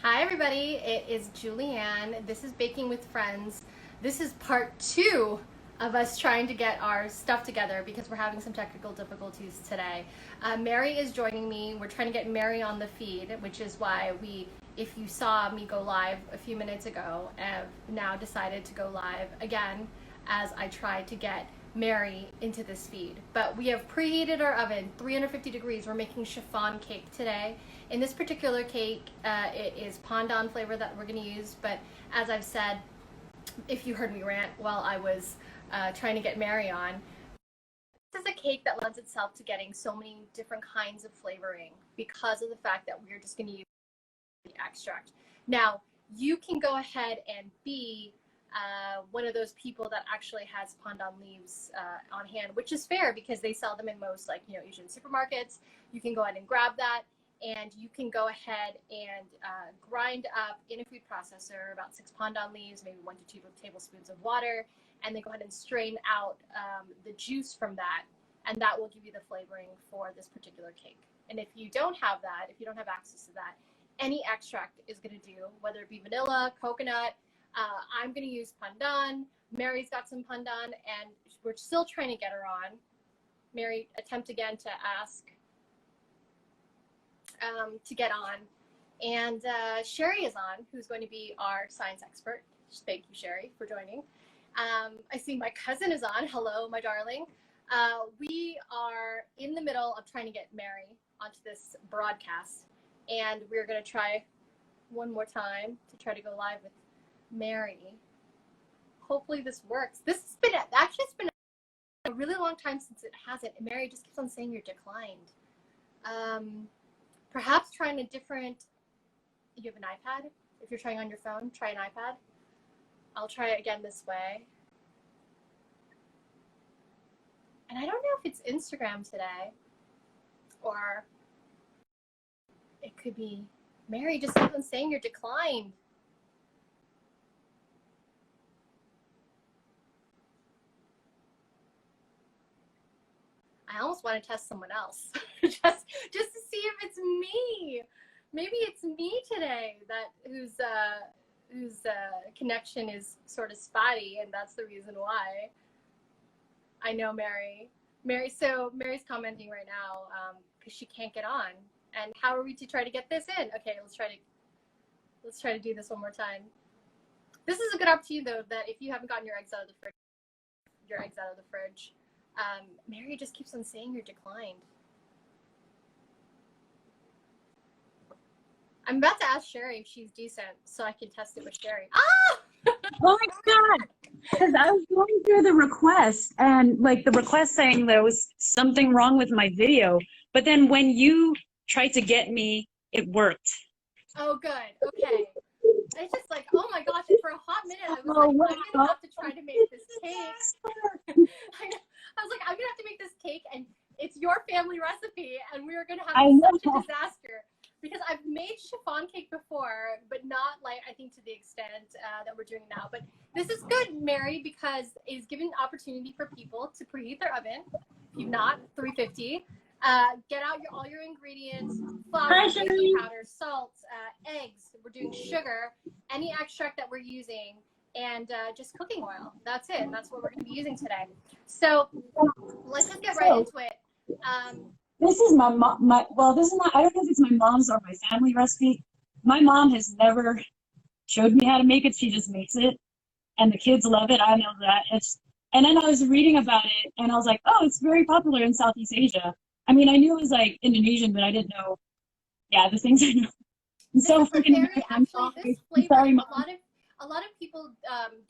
Hi everybody, it is JulieAnn. This is Baking with Friends. This is part 2 of us trying to get our stuff together because we're having some technical difficulties today. Mary is joining me. We're trying to get Mary on the feed, which is why if you saw me go live a few minutes ago, have now decided to go live again as I try to get Mary into this feed. But we have preheated our oven, 350 degrees. We're making chiffon cake today. In this particular cake, it is pandan flavor that we're going to use, but as I've said, if you heard me rant while I was trying to get Mary on, this is a cake that lends itself to getting so many different kinds of flavoring because of the fact that we're just going to use the extract. Now, you can go ahead and be one of those people that actually has pandan leaves on hand, which is fair because they sell them in most Asian supermarkets. You can go ahead and grab that, and you can go ahead and grind up in a food processor about 6 pandan leaves, maybe 1 to 2 tablespoons of water, and then go ahead and strain out the juice from that, and that will give you the flavoring for this particular cake. And if you don't have that, if you don't have access to that, any extract is going to do, whether it be vanilla, coconut. I'm going to use pandan. Mary's got some pandan, and we're still trying to get her on. Mary, attempt again to ask to get on. And Sherry is on, who's going to be our science expert. Thank you, Sherry, for joining. I see my cousin is on. Hello, my darling. We are in the middle of trying to get Mary onto this broadcast, and we're going to try one more time to try to go live with Mary. Hopefully this works. It's been a really long time since it hasn't. Mary just keeps on saying you're declined. Perhaps trying a different, you have an iPad? If you're trying on your phone, try an iPad. I'll try it again this way. And I don't know if it's Instagram today, or it could be Mary just keeps on saying you're declined. I almost want to test someone else just to see if it's me. Maybe it's me today whose connection is sort of spotty, and that's the reason why. I know so Mary's commenting right now because she can't get on. And how are we to try to get this in? Okay, let's try to do this one more time. This is a good opportunity though, that if you haven't gotten your eggs out of the fridge, Mary just keeps on saying you're declined. I'm about to ask Sherry if she's decent so I can test it with Sherry. Ah! Oh my God! Because I was going through the request, and the request saying there was something wrong with my video, but then when you tried to get me, it worked. Oh, good. Okay. It's just like, oh my gosh, and for a hot minute I was like, I'm gonna have to try to make this cake. I was like, I'm gonna have to make this cake, and it's your family recipe, and we are gonna have such a disaster. Because I've made chiffon cake before, but not I think to the extent that we're doing now. But this is good, Mary, because it's giving an opportunity for people to preheat their oven. If you've not, 350. Get out all your ingredients: flour, baking powder, salt, eggs. We're doing sugar, any extract that we're using, and just cooking oil. That's it. That's what we're going to be using today. So let's just get right into it. This is my mom. This is not. I don't know if it's my mom's or my family recipe. My mom has never showed me how to make it. She just makes it, and the kids love it. I know that. And then I was reading about it, and I was like, oh, it's very popular in Southeast Asia. I mean, I knew it was Indonesian, but I didn't know. Yeah, the things I know. And so freaking. This flavor, a lot of people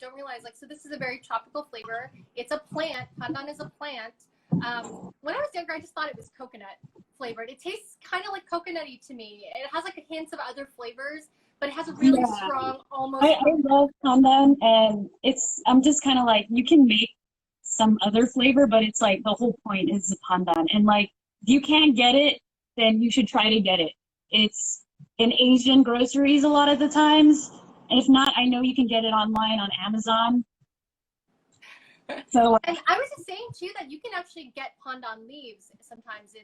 don't realize. So this is a very tropical flavor. It's a plant. Pandan is a plant. When I was younger, I just thought it was coconut flavored. It tastes kind of like coconutty to me. It has hints of other flavors, but it has a really strong, almost. I love pandan, and I'm just kind of you can make some other flavor, but it's the whole point is the pandan. And if you can't get it, then you should try to get it. It's in Asian groceries a lot of the times. And if not, I know you can get it online on Amazon. So, and I was just saying too that you can actually get pandan leaves sometimes in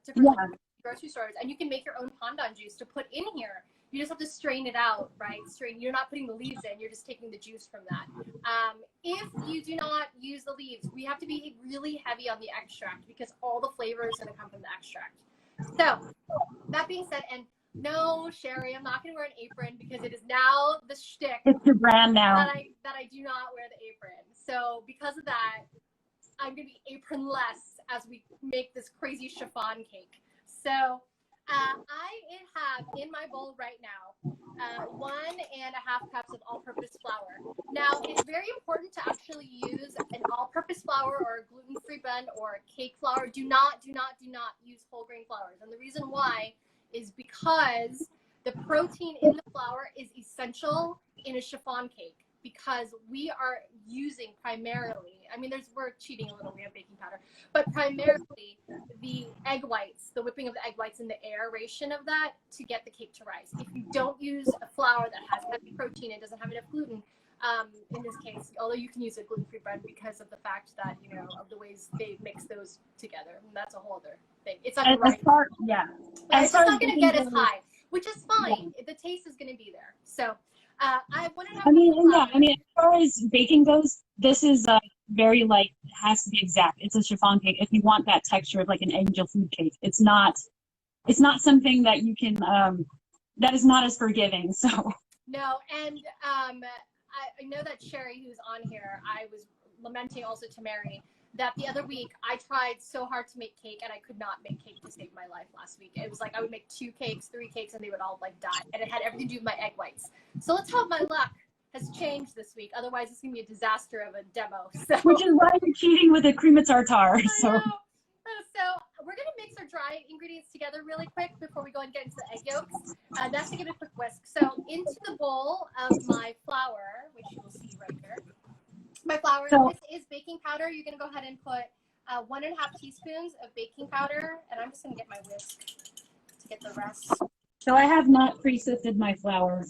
different grocery stores, and you can make your own pandan juice to put in here. You just have to strain it out, right? You're not putting the leaves in, you're just taking the juice from that. If you do not use the leaves, we have to be really heavy on the extract because all the flavor is going to come from the extract. So that being said, and no, Sherry, I'm not going to wear an apron because it is now the shtick. It's your brand now. That I do not wear the apron. So because of that, I'm going to be apronless as we make this crazy chiffon cake. So I have in my bowl right now 1.5 cups of all-purpose flour. Now, it's very important to actually use an all-purpose flour or a gluten-free blend or a cake flour. Do not use whole grain flours. And the reason why is because the protein in the flour is essential in a chiffon cake because we are using primarily, I mean, we're cheating a little, we have baking powder, but primarily the egg whites, the whipping of the egg whites and the aeration of that to get the cake to rise. If you don't use a flour that has heavy protein and doesn't have enough gluten, in this case, although you can use a gluten-free bread because of the fact that, you know, of the ways they mix those together. And that's a whole other thing. It's not right. It's just not going to get as high, which is fine. Yeah. The taste is going to be there. So I wanted to as far as baking goes, this is very has to be exact. It's a chiffon cake. If you want that texture of like an angel food cake, it's not something that you can, that is not as forgiving. So. No, and I know that Sherry, who's on here, I was lamenting also to Mary that the other week I tried so hard to make cake and I could not make cake to save my life last week. It was like I would make 2 cakes, 3 cakes, and they would all like die. And it had everything to do with my egg whites. So let's hope my luck has changed this week. Otherwise, it's going to be a disaster of a demo. So. Which is why you're cheating with a cream of tartar. So we're going to mix our dry ingredients together really quick before we go and get into the egg yolks. That's to give it a quick whisk. So into the bowl of my flour, which you will see right here. My flour, this is baking powder. You're going to go ahead and put 1.5 teaspoons of baking powder. And I'm just going to get my whisk to get the rest. So I have not pre-sifted my flour.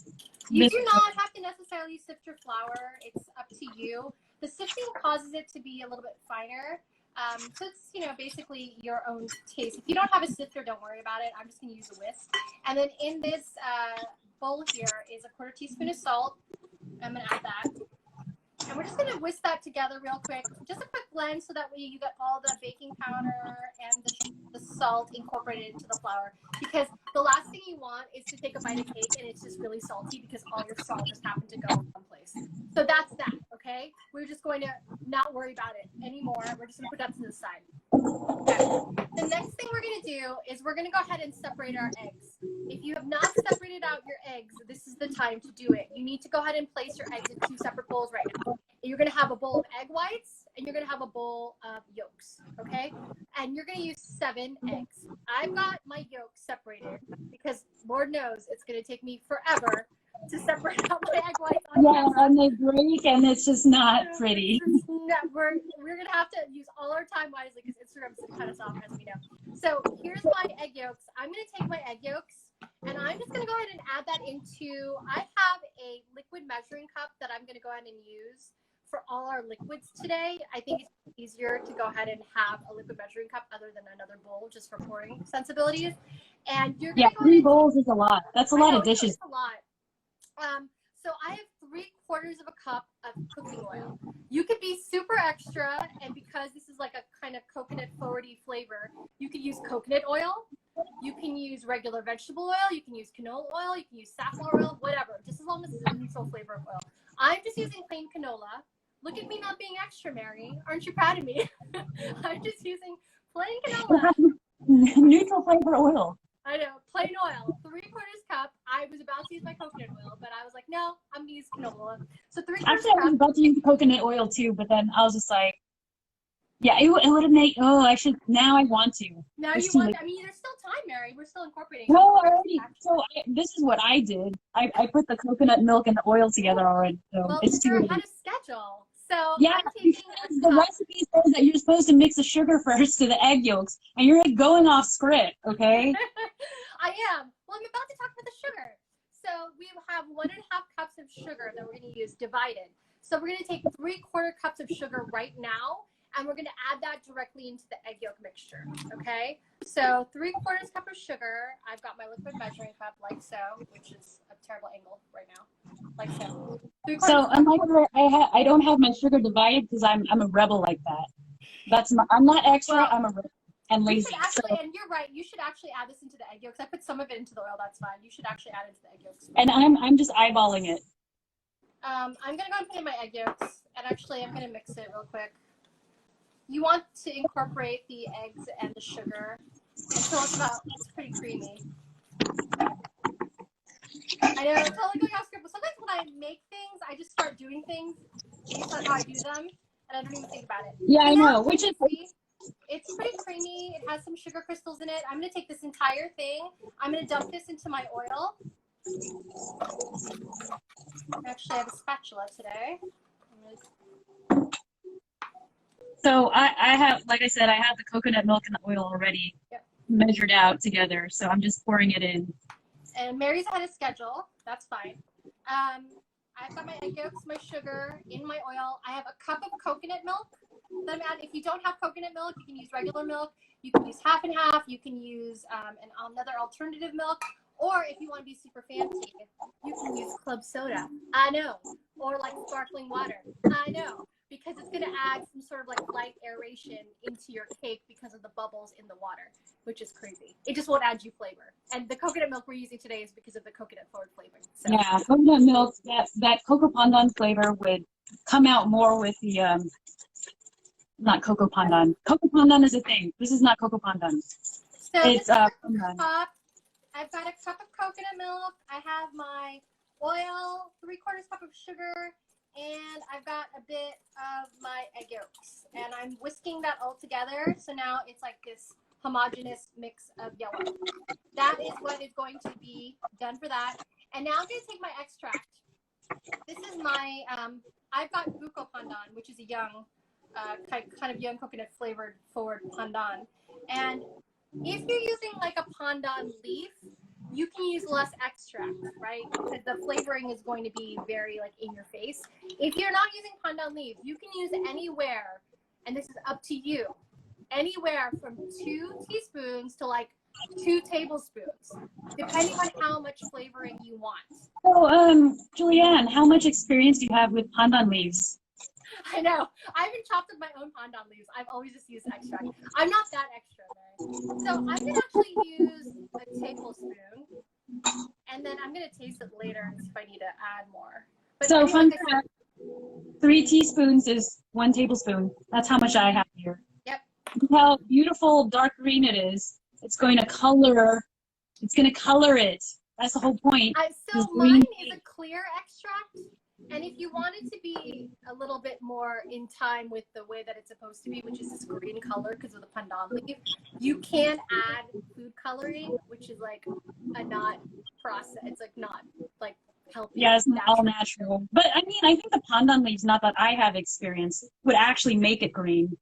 You do not have to necessarily sift your flour. It's up to you. The sifting causes it to be a little bit finer. So it's, you know, basically your own taste. If you don't have a sifter, don't worry about it. I'm just going to use a whisk. And then in this bowl here is a 1/4 teaspoon of salt. I'm going to add that. And we're just going to whisk that together real quick. Just a quick blend so that way you get all the baking powder and the salt incorporated into the flour. Because the last thing you want is to take a bite of cake and it's just really salty because all your salt just happened to go someplace. So that's that, okay? We're just going to not worry about it anymore. We're just going to put that to the side. Okay. The next thing we're going to do is we're going to go ahead and separate our eggs. If you have not separated out your eggs, this is the time to do it. You need to go ahead and place your eggs in 2 separate bowls right now. You're going to have a bowl of egg whites and you're going to have a bowl of yolks, okay? And you're going to use 7 eggs. I've got my yolks separated because Lord knows it's going to take me forever to separate out my egg whites on camera. And they break and it's just not pretty. We're going to have to use all our time wisely because Instagram's kind of soft, as we know. So here's my egg yolks. I'm going to take my egg yolks and I'm just going to go ahead and add that into, I have a liquid measuring cup that I'm going to go ahead and use for all our liquids today. I think it's easier to go ahead and have a liquid measuring cup other than another bowl just for pouring sensibilities. And you're going to 3 bowls is a lot. That's a lot of dishes. It's a lot. So I have 3/4 of a cup of cooking oil. You could be super extra, and because this is like a kind of coconut forward-y flavor, you could use coconut oil. You can use regular vegetable oil. You can use canola oil. You can use safflower oil, whatever, just as long as it's a neutral flavor of oil. I'm just using plain canola. Look at me not being extra, Mary. Aren't you proud of me? I'm just using plain canola. Neutral flavor oil. I know, plain oil, 3/4 cup. I was about to use my coconut oil, but I was like, no, I'm gonna use canola. So 3/4 cup. Actually, I was about to use coconut oil too, but then I was just like, yeah, it would have made. Oh, I should. Now I want to. Now you want. I mean, there's still time, Mary. We're still incorporating. No, already. So this is what I did. I put the coconut milk and the oil together already. So well, it's you're too ahead of schedule. So yeah, because the recipe says that you're supposed to mix the sugar first to the egg yolks, and you're like going off script, okay? I am. Well, I'm about to talk about the sugar. So we have 1.5 cups of sugar that we're going to use divided. So we're going to take 3/4 cups of sugar right now, and we're going to add that directly into the egg yolk mixture, okay? So 3/4 cup of sugar. I've got my liquid measuring cup like so, which is a terrible angle right now, like so. So unlike her, I don't have my sugar divided because I'm a rebel like that. I'm not extra. Well, I'm a rebel and lazy. And you're right. You should actually add this into the egg yolks. I put some of it into the oil. That's fine. You should actually add it into the egg yolks. And I'm just eyeballing it. I'm gonna go and put in my egg yolks, and actually I'm gonna mix it real quick. You want to incorporate the eggs and the sugar until it's pretty creamy. I know, it's totally going off script, but sometimes when I make things, I just start doing things based on how I do them, and I don't even think about it. Yeah, so I know. Which is it's pretty creamy. It has some sugar crystals in it. I'm gonna take this entire thing. I'm gonna dump this into my oil. Actually, I have a spatula today. So I have, like I said, I have the coconut milk and the oil already measured out together. So I'm just pouring it in. And Mary's ahead of schedule. That's fine. I've got my egg yolks, my sugar, in my oil. I have a cup of coconut milk that I'm adding. If you don't have coconut milk, you can use regular milk. You can use half and half. You can use another alternative milk. Or if you want to be super fancy, you can use club soda. I know. Or like sparkling water. I know. Because it's going to add some sort of like light aeration into your cake because of the bubbles in the water, which is crazy. It just won't add you flavor. And the coconut milk we're using today is because of the coconut forward flavoring. So. Yeah, coconut milk, that Coco Pandan flavor would come out more with the, not Coco Pandan. Coco Pandan is a thing. This is not Coco Pandan. So it's Pandan. I've got a cup of coconut milk. I have my oil, 3/4 cup of sugar, and I've got a bit of my egg yolks. And I'm whisking that all together. So now it's like this homogeneous mix of yellow. That is what is going to be done for that. And now I'm going to take my extract. This is my, I've got Buko Pandan, which is a young, kind of young coconut flavored forward pandan. And if you're using like a pandan leaf, you can use less extract, right? Because the flavoring is going to be very like in your face. If you're not using pandan leaf, you can use anywhere, and this is up to you, anywhere from 2 teaspoons to like 2 tablespoons, depending on how much flavoring you want. So, JulieAnn, how much experience do you have with pandan leaves? I know. I haven't chopped up my own pandan leaves. I've always just used extract. I'm not that extra, though. So I'm going to actually use a tablespoon, and then I'm going to taste it later and see if I need to add more. But so anyway, fun fact, 3 teaspoons is 1 tablespoon. That's how much I have here. Yep. Look how beautiful dark green it is. It's going to color it. That's the whole point. So mine is a clear extract. And if you want it to be a little bit more in time with the way that it's supposed to be, which is this green color because of the pandan leaf, you can add food coloring, which is like a not process. It's like not like healthy. Yeah, it's not all natural. But I mean, I think the pandan leaves, not that I have experience, would actually make it green.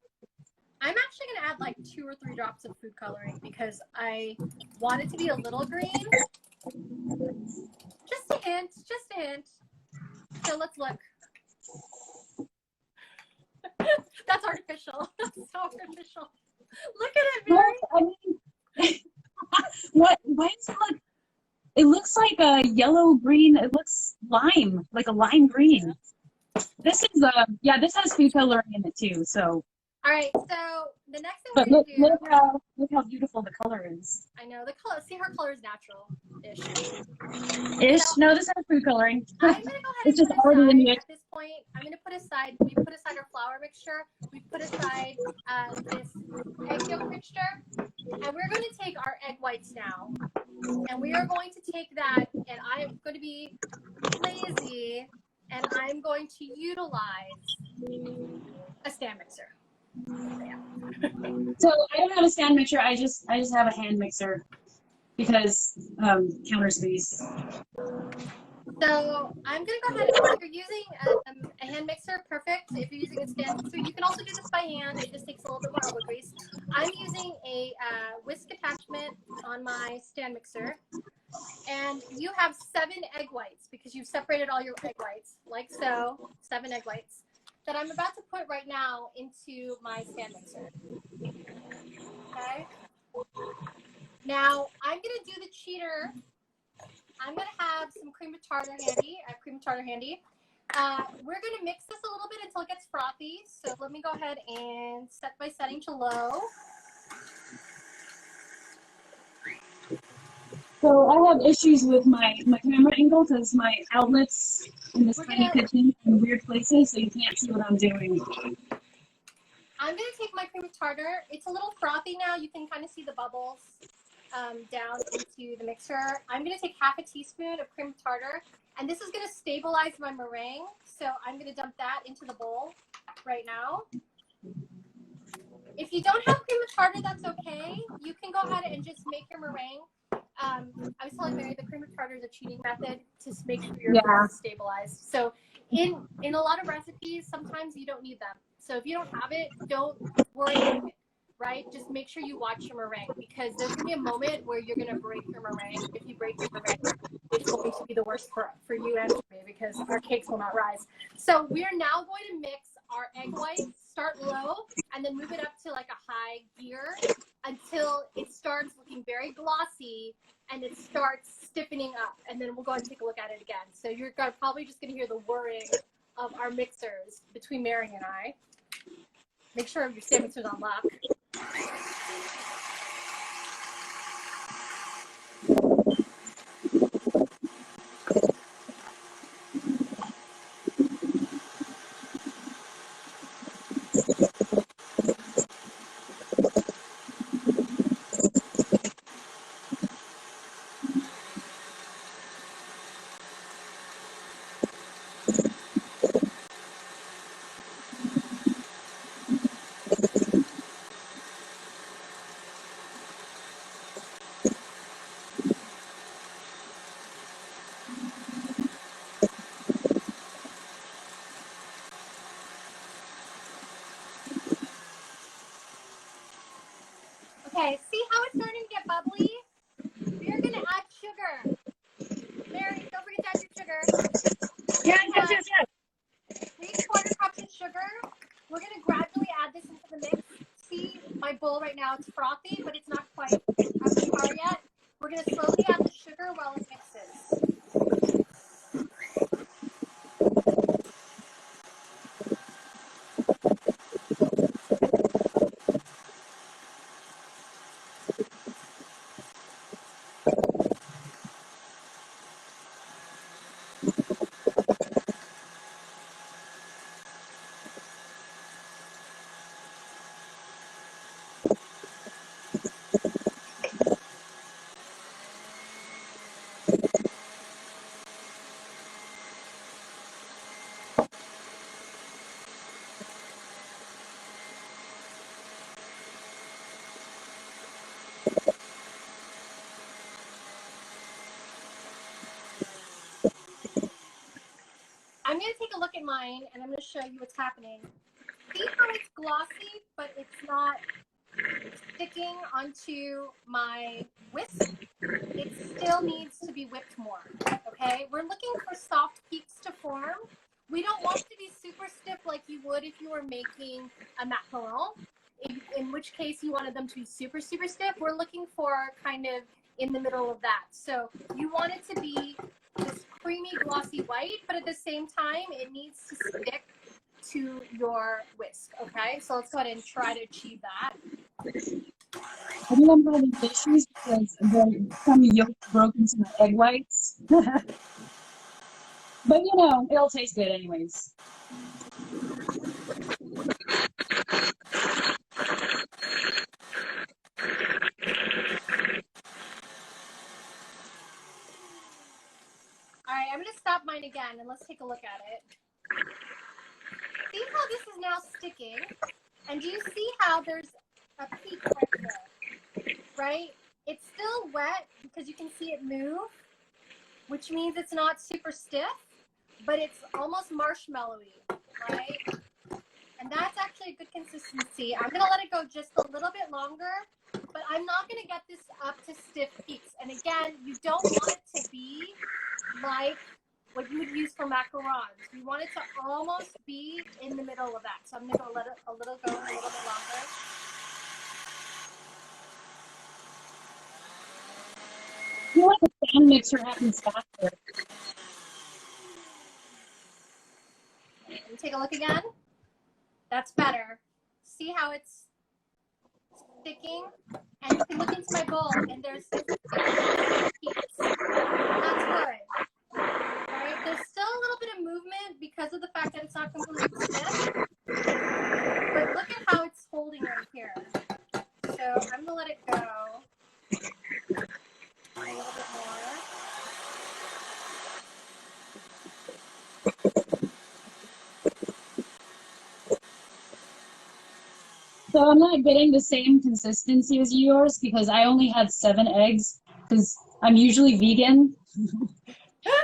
I'm actually going to add like 2 or 3 drops of food coloring because I want it to be a little green. Just a hint, just a hint. So let's look. That's artificial. That's so artificial. Look at it, Mary. I mean, why does it look? It looks like a yellow green. It looks lime, like a lime green. This is this has food coloring in it too. So. All right. So the next thing but we're gonna do. Look how beautiful the color is. I know the color. See, her color is natural-ish. No, this has food coloring. I'm gonna go ahead it's and just put already in aside the. at this point. I'm gonna put aside. We put aside our flour mixture. We put aside this egg yolk mixture, and we're going to take our egg whites now, and we are going to take that. And I'm going to be lazy, and I'm going to utilize a stand mixer. Yeah. So I don't have a stand mixer. I just have a hand mixer because counter space. So I'm gonna go ahead and if you're using a hand mixer, perfect. If you're using a stand mixer, you can also do this by hand. It just takes a little bit more elbow grease. I'm using a whisk attachment on my stand mixer, and you have 7 egg whites because you've separated all your egg whites, like so. 7 egg whites. that I'm about to put right now into my stand mixer. Okay. Now I'm gonna do the cheater. I'm gonna have some cream of tartar handy. I have cream of tartar handy. We're gonna mix this a little bit until it gets frothy. So let me go ahead and set my setting to low. So I have issues with my camera angle because my outlets in this tiny kitchen in weird places, so you can't see what I'm doing. I'm gonna take my cream of tartar. It's a little frothy now. You can kind of see the bubbles down into the mixer. I'm gonna take half a teaspoon of cream of tartar, and this is gonna stabilize my meringue. So I'm gonna dump that into the bowl right now. If you don't have cream of tartar, that's okay. You can go ahead and just make your meringue. I was telling Mary the cream of tartar is a cheating method to make sure your meringue is stabilized. So in a lot of recipes, sometimes you don't need them. So if you don't have it, don't worry about it, right? Just make sure you watch your meringue, because there's going to be a moment where you're going to break your meringue. If you break your meringue, it's going to be the worst for you and for me, because our cakes will not rise. So we are now going to mix our egg whites, start low, and then move it up to like a high gear until it starts looking very glossy and it starts stiffening up. And then we'll go ahead and take a look at it again. So you're probably just going to hear the whirring of our mixers between Mary and I. Make sure your stand mixer's on lock. Okay, see how it's starting to get bubbly? We are going to add sugar. Mary, don't forget to add your sugar. Yes. 3/4 cups of sugar. We're going to gradually add this into the mix. See my bowl right now, it's frothy, but it's not quite up to par yet. We're going to slowly add the sugar while it mixes. I'm going to take a look at mine, and I'm going to show you what's happening. See how it's glossy, but it's not sticking onto my whisk? It still needs to be whipped more, okay? We're looking for soft peaks to form. We don't want to be super stiff like you would if you were making a macaron, in which case you wanted them to be super, super stiff. We're looking for kind of in the middle of that. So you want it to be this creamy, glossy white, but at the same time, it needs to stick to your whisk, okay? So let's go ahead and try to achieve that. I think I'm having issues because some yolk broke into my egg whites. But you know, it'll taste good anyways. All right, I'm going to stop mine again, and let's take a look at it. See how this is now sticking? And do you see how there's a peak right there, right? It's still wet because you can see it move, which means it's not super stiff, but it's almost marshmallowy, right? And that's actually a good consistency. I'm going to let it go just a little bit longer, but I'm not going to get this up to stiff peaks. And again, you don't want it to be like what you would use for macarons. We want it to almost be in the middle of that. So I'm going to go let it a little bit longer. I feel like the stand mixer happens faster. Let me take a look again. That's better. See how it's sticking? And you can look into my bowl, and there's peaks. That's good. Right? There's still a little bit of movement because of the fact that it's not completely stiff. But look at how it's holding right here. So I'm going to let it go a little bit more. So I'm not getting the same consistency as yours because I only had 7 eggs because I'm usually vegan.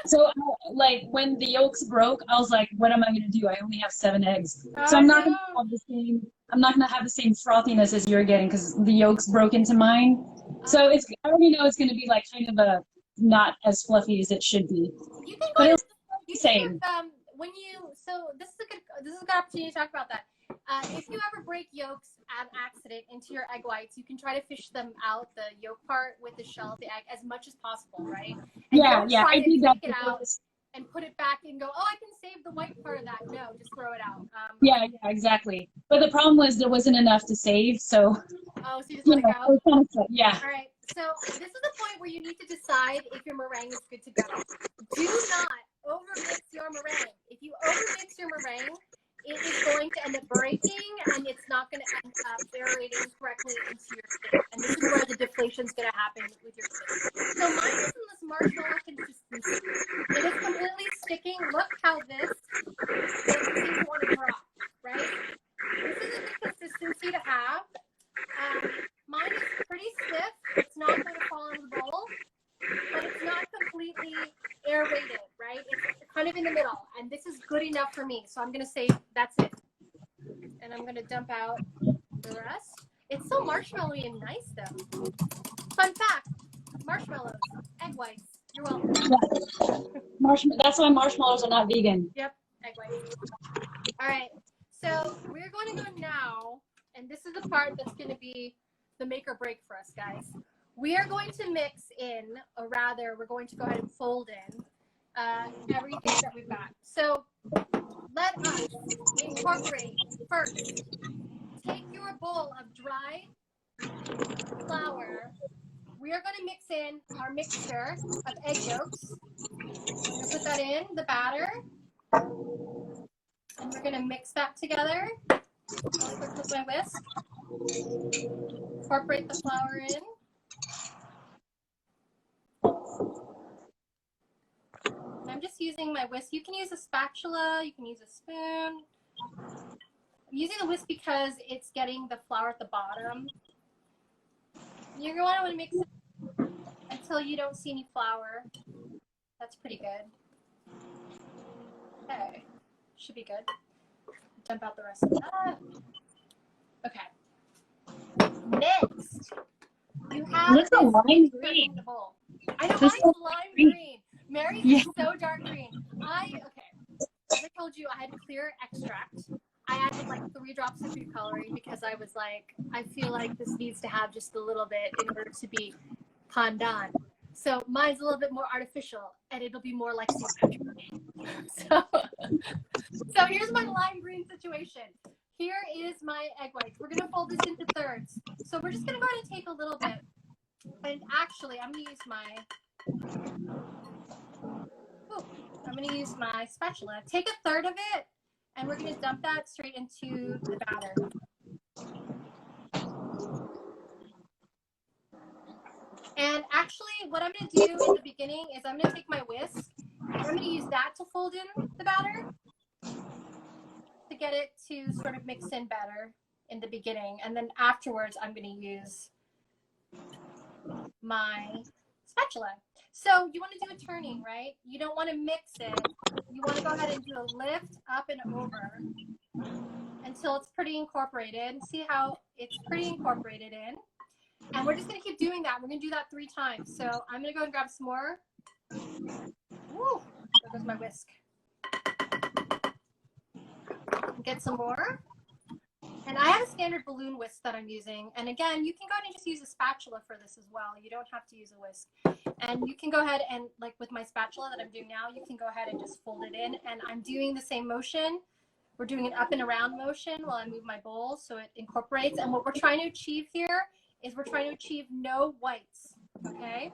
So like when the yolks broke, I was like, what am I going to do? I only have 7 eggs. So I'm not going to have the same, I'm not going to have the same frothiness as you're getting because the yolks broke into mine. So it's, I already know it's going to be like kind of a not as fluffy as it should be. You can But go it's the same. when you, so this is a good opportunity to talk about that. If you ever break yolks on accident into your egg whites, you can try to fish them out, the yolk part with the shell of the egg, as much as possible, right? And Yeah, don't yeah, try I to did that. take it out and put it back and go, oh, I can save the white part of that. No, just throw it out. Yeah, exactly. But the problem was there wasn't enough to save, so. Oh, so you just let it go? Yeah. All right. So this is the point where you need to decide if your meringue is good to go. Do not overmix your meringue. If you overmix your meringue, it is going to end up breaking, and it's not going to end up aerating correctly into your cake. And this is where the deflation is going to happen with your cake. So mine is in this marshmallow consistency. It is completely sticking. Look how this doesn't seem to want to drop, right? This is a good consistency to have. Mine is pretty stiff. It's not going to fall in the bowl, but it's not completely aerated, right? It's kind of in the middle, and this is good enough for me. So I'm going to say that's it. And I'm going to dump out the rest. It's so marshmallowy and nice, though. Fun fact, marshmallows, egg whites. You're welcome. Yeah. That's why marshmallows are not vegan. Yep, egg whites. All right, so we're going to go now, and this is the part that's going to be the make or break for us, guys. We are going to mix in, or rather, we're going to go ahead and fold in everything that we've got. So let us incorporate first. Take your bowl of dry flour. We are going to mix in our mixture of egg yolks. I'm going to put that in the batter. And we're going to mix that together. Really quick with my whisk. Incorporate the flour in. I'm just using my whisk. You can use a spatula. You can use a spoon. I'm using the whisk because it's getting the flour at the bottom. You're going to want to mix it until you don't see any flour. That's pretty good. Okay. Should be good. Dump out the rest of that. Okay. Next, you have Look at lime green green. in the bowl. I know mine's lime green. Mary's is so dark green. As I told you, I had clear extract. I added like 3 drops of food coloring because I was like, I feel like this needs to have just a little bit in order to be pandan. So mine's a little bit more artificial, and it'll be more like So here's my lime green situation. Here is my egg whites. We're going to fold this into thirds. So we're just going to go ahead and take a little bit. And actually, I'm going to use my spatula. Take a third of it, and we're going to dump that straight into the batter. And actually, what I'm going to do in the beginning is I'm going to take my whisk, and I'm going to use that to fold in the batter to get it to sort of mix in better in the beginning. And then afterwards, I'm going to use my spatula. So you want to do a turning, right? You don't want to mix it. You want to go ahead and do a lift up and over until it's pretty incorporated. See how it's pretty incorporated in. And we're just going to keep doing that. We're going to do that 3 times. So I'm going to go and grab some more. Woo, There goes my whisk. Get some more. And I have a standard balloon whisk that I'm using. And again, you can go ahead and just use a spatula for this as well. You don't have to use a whisk. And you can go ahead and, like with my spatula that I'm doing now, you can go ahead and just fold it in. And I'm doing the same motion. We're doing an up and around motion while I move my bowl so it incorporates. And what we're trying to achieve here is we're trying to achieve no whites, okay?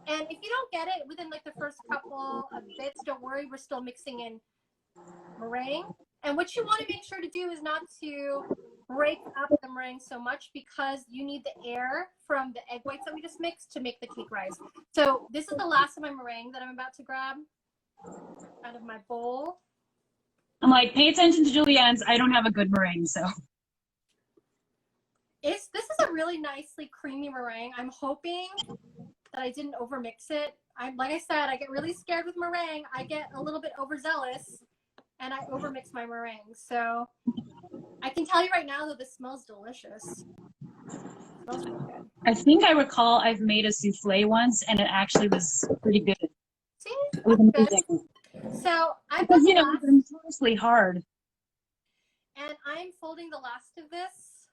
And if you don't get it within like the first couple of bits, don't worry, we're still mixing in meringue. And what you want to make sure to do is not to break up the meringue so much because you need the air from the egg whites that we just mixed to make the cake rise. So this is the last of my meringue that I'm about to grab out of my bowl. I'm like, pay attention to JulieAnn's. I don't have a good meringue, so. This is a really nicely creamy meringue. I'm hoping that I didn't overmix it. Like I said, I get really scared with meringue. I get a little bit overzealous and I overmix my meringue. So I can tell you right now that this smells delicious. It smells really good. I think I recall I've made a souffle once and it actually was pretty good. See? It was amazing. So I've because, you know, it's notoriously hard. And I'm folding the last of this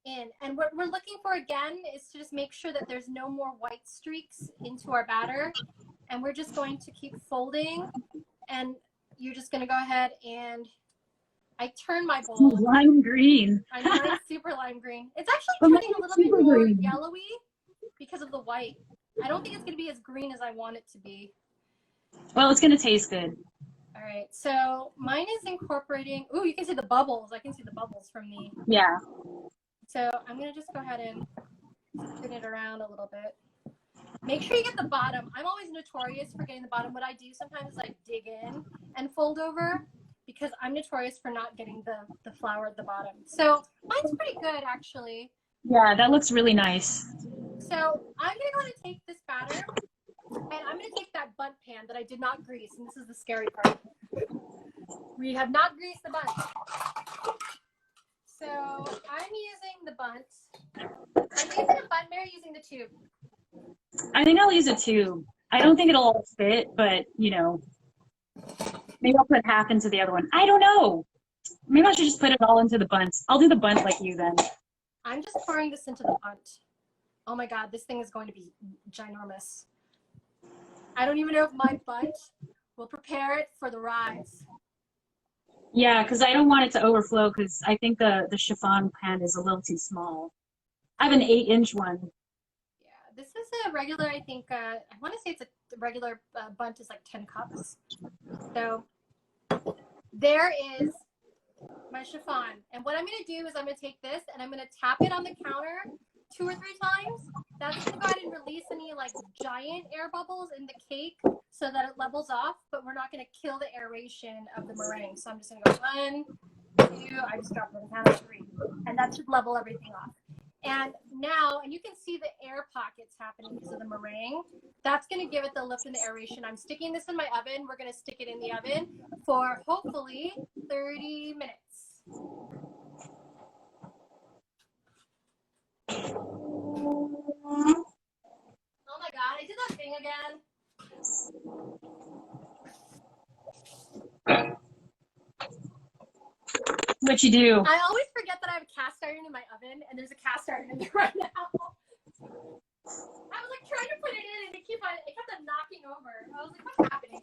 in. And what we're looking for again is to just make sure that there's no more white streaks into our batter. And we're just going to keep folding. And you're just going to go ahead and I turn my bowl. Lime green. I know, it's super lime green. It's actually turning a little bit more green. Yellowy because of the white. I don't think it's going to be as green as I want it to be. Well, it's going to taste good. All right, so mine is incorporating, ooh, you can see the bubbles. I can see the bubbles from the. Yeah. So I'm going to just go ahead and spin it around a little bit. Make sure you get the bottom. I'm always notorious for getting the bottom. What I do sometimes is I dig in and fold over because I'm notorious for not getting the flour at the bottom. So mine's pretty good, actually. Yeah, that looks really nice. So I'm going to go ahead and take this batter. And I'm going to take that bundt pan that I did not grease, and this is the scary part. We have not greased the bundt. So I'm using the bundt. I'm using a bundt, Mary, using the tube. I think I'll use a tube. I don't think it'll all fit, but, you know, maybe I'll put half into the other one. I don't know. Maybe I should just put it all into the bundt. I'll do the bundt like you then. I'm just pouring this into the bundt. Oh my God, this thing is going to be ginormous. I don't even know if my bundt will prepare it for the rise. Yeah, because I don't want it to overflow because I think the chiffon pan is a little too small. I have an 8-inch one. Yeah, this is a regular, I think, I want to say it's a regular bundt is like 10 cups. So there is my chiffon. And what I'm going to do is I'm going to take this and I'm going to tap it on the counter 2 or 3 times. That's going to go ahead and release any like giant air bubbles in the cake so that it levels off, but we're not going to kill the aeration of the meringue. So I'm just going to go 1, 2, I just dropped it on the count of 3. And that should level everything off. And now, and you can see the air pockets happening because of the meringue. That's going to give it the lift and the aeration. I'm sticking this in my oven. We're going to stick it in the oven for hopefully 30 minutes. Oh my God, I did that thing again. What you do? I always forget that I have a cast iron in my oven, and there's a cast iron in there right now. I was like trying to put it in, and it kept on knocking over. I was like, what's happening?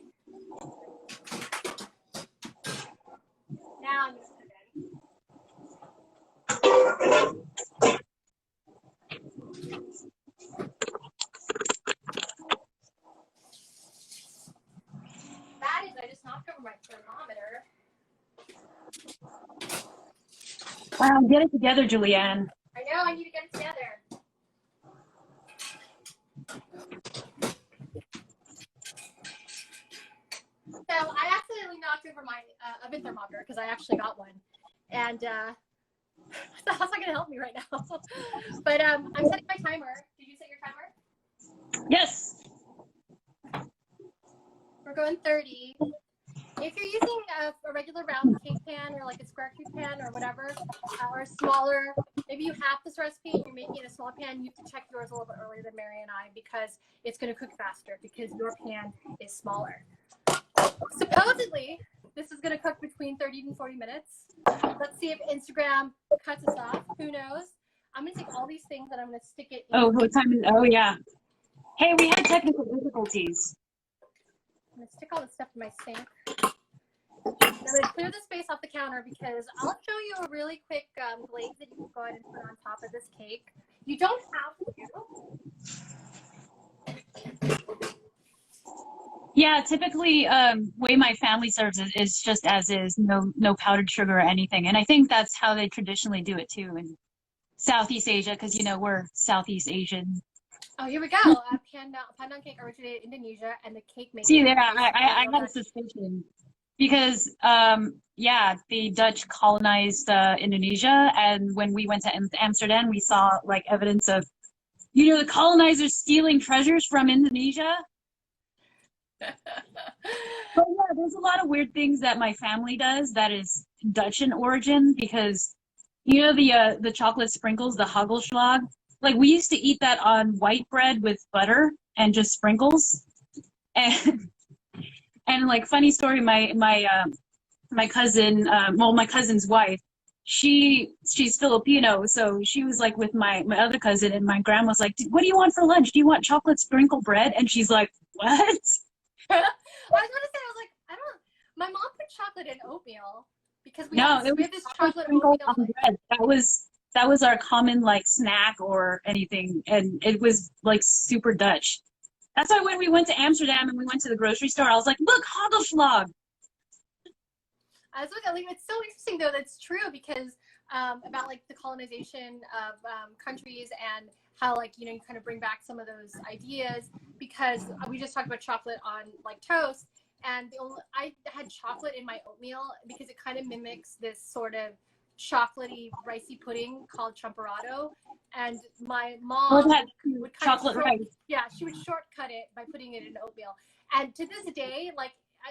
Now I'm just kidding. That is, I just knocked over my thermometer. Wow, get it together, JulieAnn. I know, I need to get it together. So I accidentally knocked over my oven thermometer because I actually got one. And how's that going to help me right now? But I'm setting my timer. Did you set your timer? Yes. We're going 30. If you're using a regular round cake pan or like a square cake pan or whatever, or smaller. Maybe you have this recipe and you're making it in a small pan. You have to check yours a little bit earlier than Mary and I because it's going to cook faster because your pan is smaller. Supposedly, this is going to cook between 30 and 40 minutes. Let's see if Instagram cuts us off. Who knows? I'm going to take all these things and I'm going to stick it in. Oh, what time is? Oh, yeah. Hey, we had technical difficulties. I'm going to stick all this stuff in my sink. I'm going to clear the space off the counter because I'll show you a really quick glaze that you can go ahead and put on top of this cake. You don't have to. Yeah, typically, way my family serves it is just as is, no powdered sugar or anything. And I think that's how they traditionally do it too in Southeast Asia, because we're Southeast Asian. Oh, here we go. Pandan cake originated in Indonesia, and the cake maker. See there, I had a suspicion because the Dutch colonized Indonesia, and when we went to Amsterdam, we saw like evidence of the colonizers stealing treasures from Indonesia. But yeah, there's a lot of weird things that my family does that is Dutch in origin because the chocolate sprinkles, the hagelslag. Like we used to eat that on white bread with butter and just sprinkles. And like funny story, my cousin, my cousin's wife, she's Filipino, so she was like with my other cousin, and my grandma's like, "What do you want for lunch? Do you want chocolate sprinkle bread?" And she's like, "What?" I was gonna say, I don't. My mom put chocolate in oatmeal because we have this chocolate oatmeal. On bread. That was our common like snack or anything, and it was like super Dutch. That's why when we went to Amsterdam and we went to the grocery store, I was like, "Look, hagelslag." It's so interesting though that's true because about like the colonization of countries and how you kind of bring back some of those ideas because we just talked about chocolate on like toast and I had chocolate in my oatmeal because it kind of mimics this sort of chocolatey ricey pudding called champurrado, and my mom would kind chocolate rice. Yeah, she would shortcut it by putting it in oatmeal, and to this day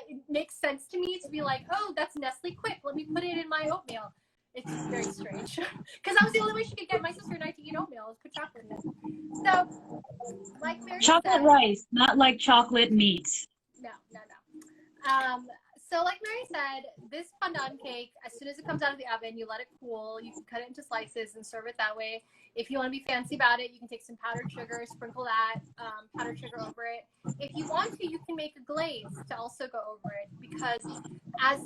it makes sense to me to be like, oh, that's Nestle Quick. Let me put it in my oatmeal. It's very strange because that was the only way she could get my sister and I to eat oatmeal was put chocolate in it. So, like Mary chocolate said, rice, not like chocolate meat. No. So like Mary said, this pandan cake, as soon as it comes out of the oven, you let it cool. You can cut it into slices and serve it that way. If you want to be fancy about it, you can take some powdered sugar, sprinkle that powdered sugar over it. If you want to, you can make a glaze to also go over it because as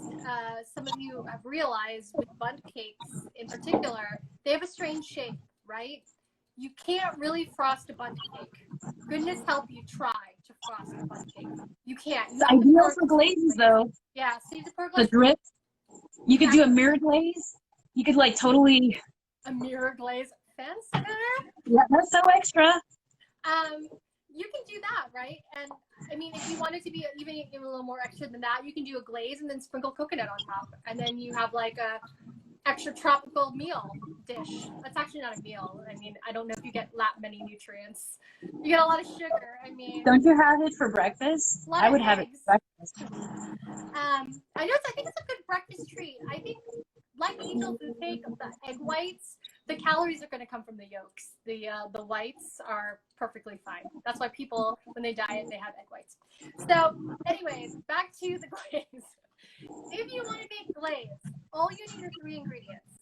some of you have realized with bundt cakes in particular, they have a strange shape, right? You can't really frost a bundt cake. Goodness help you try to frost a bundt cake. You can't. It's ideal for glazes though. Yeah, so you have to pour glaze. The drip. You could do a mirror glaze. You could like totally. A mirror glaze. Fancy. Yeah, that's so extra. You can do that, right? And I mean, if you wanted to be even a little more extra than that, you can do a glaze and then sprinkle coconut on top, and then you have like a extra tropical meal dish. That's actually not a meal. I mean, I don't know if you get that many nutrients. You get a lot of sugar. I mean, don't you have it for breakfast? I would have it for breakfast. I think it's a good breakfast treat. I think, like angel food cake, the egg whites, the calories are going to come from the yolks. The whites are perfectly fine. That's why people, when they diet, they have egg whites. So, anyways, back to the glaze. If you want to make glaze, all you need are 3 ingredients.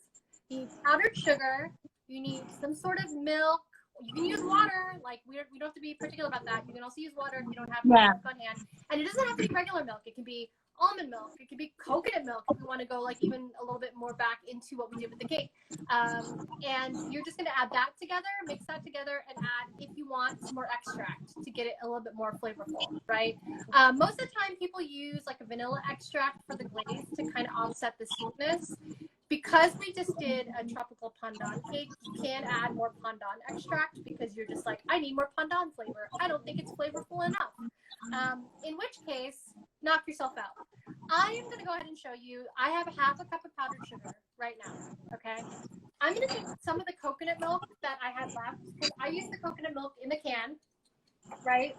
You need powdered sugar. You need some sort of milk. You can use water. Like we don't have to be particular about that. You can also use water if you don't have milk on hand. And it doesn't have to be regular milk. It can be almond milk. It can be coconut milk if you want to go like even a little bit more back into what we did with the cake. And you're just going to add that together, mix that together, and add, if you want, some more extract to get it a little bit more flavorful, right? Most of the time, people use like a vanilla extract for the glaze to kind of offset the sweetness. Because we just did a tropical pandan cake, you can add more pandan extract because you're just like, I need more pandan flavor. I don't think it's flavorful enough. In which case, knock yourself out. I am going to go ahead and show you. I have half a cup of powdered sugar right now, okay? I'm going to take some of the coconut milk that I had left because I use the coconut milk in the can, right?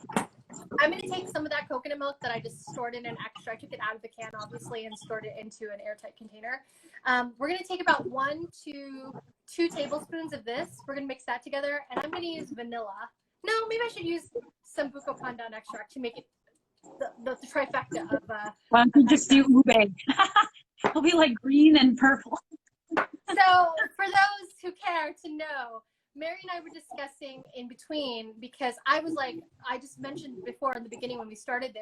I'm going to take some of that coconut milk that I just stored in an extra. I took it out of the can, obviously, and stored it into an airtight container. We're going to take about 1 to 2 tablespoons of this. We're going to mix that together, and I'm going to use vanilla. No, maybe I should use some Buko Pandan extract to make it the trifecta of Why don't you just do ube? It'll be like green and purple. So for those who care to know, Mary and I were discussing in between, because I was like, I just mentioned before in the beginning when we started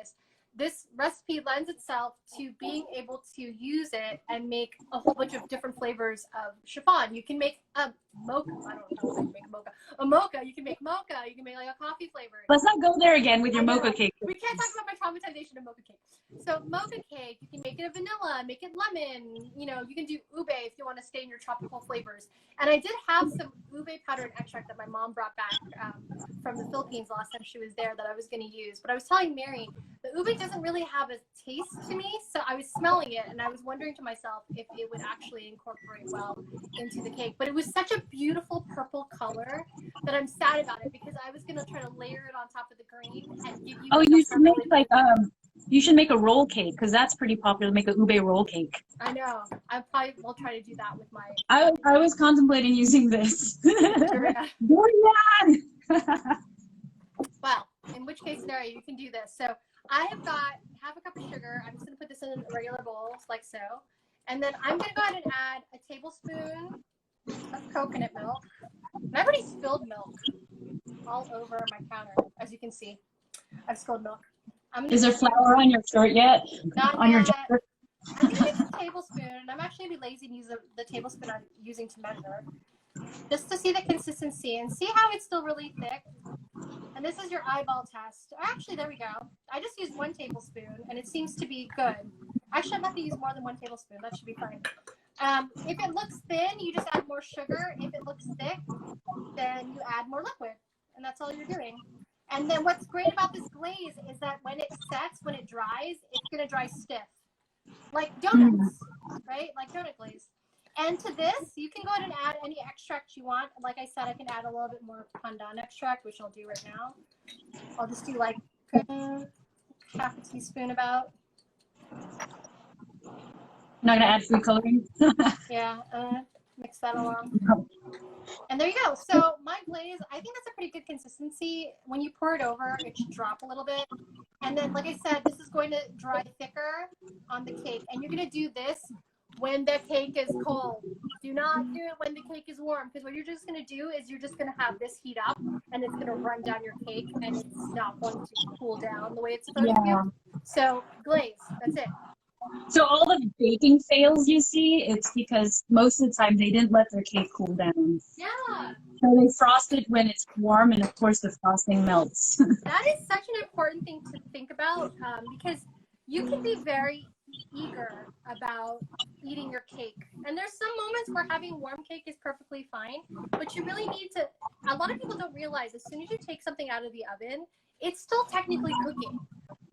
this recipe lends itself to being able to use it and make a whole bunch of different flavors of chiffon. You can make a mocha. I don't know how to make a mocha. A mocha. You can make mocha. You can make like a coffee flavor. Let's not go there again with your mocha cake. We can't talk about my traumatization of mocha cake. So mocha cake, you can make it a vanilla, make it lemon. You know, you can do ube if you want to stay in your tropical flavors. And I did have some ube powder and extract that my mom brought back from the Philippines last time she was there that I was going to use. But I was telling Mary, the ube doesn't really have a taste to me. So I was smelling it and I was wondering to myself if it would actually incorporate well into the cake. But it was such a beautiful purple color that I'm sad about it, because I was going to try to layer it on top of the green and give you. Oh, you should make like you should make a roll cake, because that's pretty popular. Make a ube roll cake. I know. I probably will try to do that with my. I was contemplating using this. JulieAnn! Well, in which case scenario you can do this. So I have got half a cup of sugar. I'm just going to put this in a regular bowl, like so. And then I'm going to go ahead and add a tablespoon of coconut milk. And I've already spilled milk all over my counter, as you can see. I've spilled milk. Is there flour on your shirt yet? Not on yet. your jacket? I'm going to use a tablespoon, and I'm actually going to be lazy and use the tablespoon I'm using to measure, just to see the consistency and see how it's still really thick. And this is your eyeball test. Actually, there we go. I just used 1 tablespoon, and it seems to be good. Actually, I'm not going to use more than 1 tablespoon. That should be fine. If it looks thin, you just add more sugar. If it looks thick, then you add more liquid. And that's all you're doing. And then what's great about this glaze is that when it sets, when it dries, it's going to dry stiff. Like donuts, right? Like donut glaze. And to this, you can go ahead and add any extract you want. Like I said, I can add a little bit more pandan extract, which I'll do right now. I'll just do like half a teaspoon about. Not gonna add food coloring. Yeah, mix that along. And there you go. So my glaze, I think that's a pretty good consistency. When you pour it over, it should drop a little bit. And then, like I said, this is going to dry thicker on the cake. And you're going to do this when the cake is cold. Do not do it when the cake is warm, because what you're just going to do is you're just going to have this heat up and it's going to run down your cake and it's not going to cool down the way it's supposed to. So glaze, that's it. So all the baking fails you see, it's because most of the time they didn't let their cake cool down. Yeah. So they frost it when it's warm, and of course the frosting melts. That is such an important thing to think about, because you can be very eager about eating your cake. And there's some moments where having warm cake is perfectly fine, but you really need to, a lot of people don't realize as soon as you take something out of the oven, it's still technically cooking.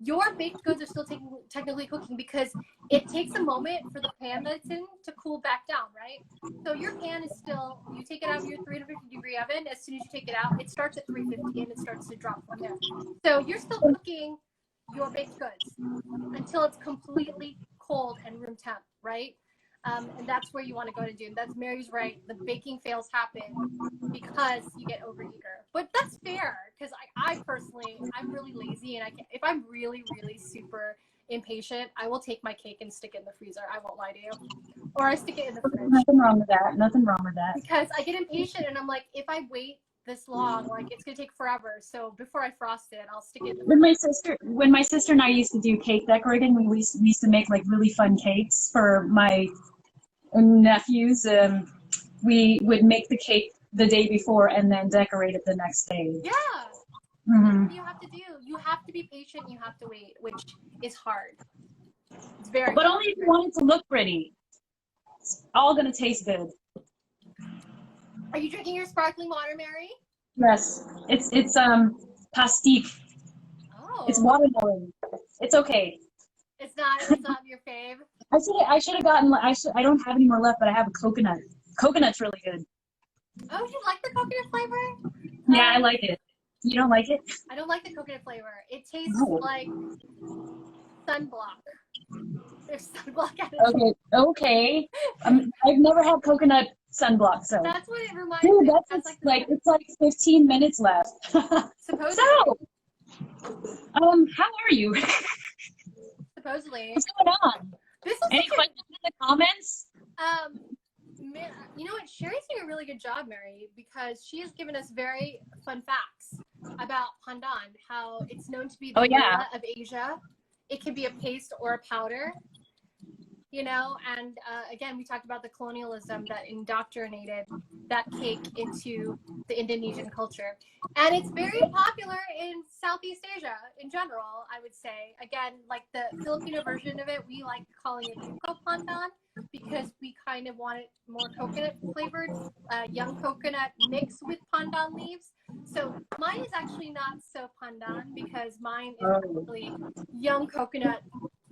Your baked goods are still technically cooking, because it takes a moment for the pan that it's in to cool back down, right? So your pan is still, you take it out of your 350-degree oven, as soon as you take it out, it starts at 350 and it starts to drop from there. So you're still cooking your baked goods until it's completely cold and room temp, right? And that's where you want to go to do. That's Mary's right. The baking fails happen because you get overeager. But that's fair, because I personally, I'm really lazy, and if I'm really, really super impatient, I will take my cake and stick it in the freezer. I won't lie to you. Or I stick it in the fridge. Nothing wrong with that. Nothing wrong with that. Because I get impatient, and I'm like, if I wait this long, like it's gonna take forever. So before I frost it, I'll stick it in the fridge. When my sister and I used to do cake decorating, we used to make like really fun cakes for my nephews. We would make the cake the day before and then decorate it the next day. Yeah. Mm-hmm. That's what you have to do. You have to be patient. You have to wait, which is hard. It's very But hard. only if you want it to look pretty. It's all gonna taste good. Are you drinking your sparkling water, Mary? Yes, it's pastique. Oh. It's watermelon. It's okay. It's not your fave. I should have gotten. I don't have any more left, but I have a coconut. Coconut's really good. Oh, you like the coconut flavor? Yeah, I like it. You don't like it? I don't like the coconut flavor. It tastes No. like sunblock. There's sunblock added. Okay, okay. I've never had coconut sunblock, so. That's what it reminds Dude, me. that's That's like it's like 15 minutes left. supposedly. So, how are you? Supposedly. What's going on? This is Any questions in the comments? You know what? Sherry's doing a really good job, Mary, because she has given us very fun facts about pandan, how it's known to be the vanilla of Asia. It can be a paste or a powder, you know, and again, we talked about the colonialism that indoctrinated that cake into the Indonesian culture. And it's very popular in Southeast Asia in general, I would say. Again, like the Filipino version of it, we like calling it Buko Pandan because we kind of want it more coconut flavored, young coconut mixed with pandan leaves. So mine is actually not so pandan because mine is actually young coconut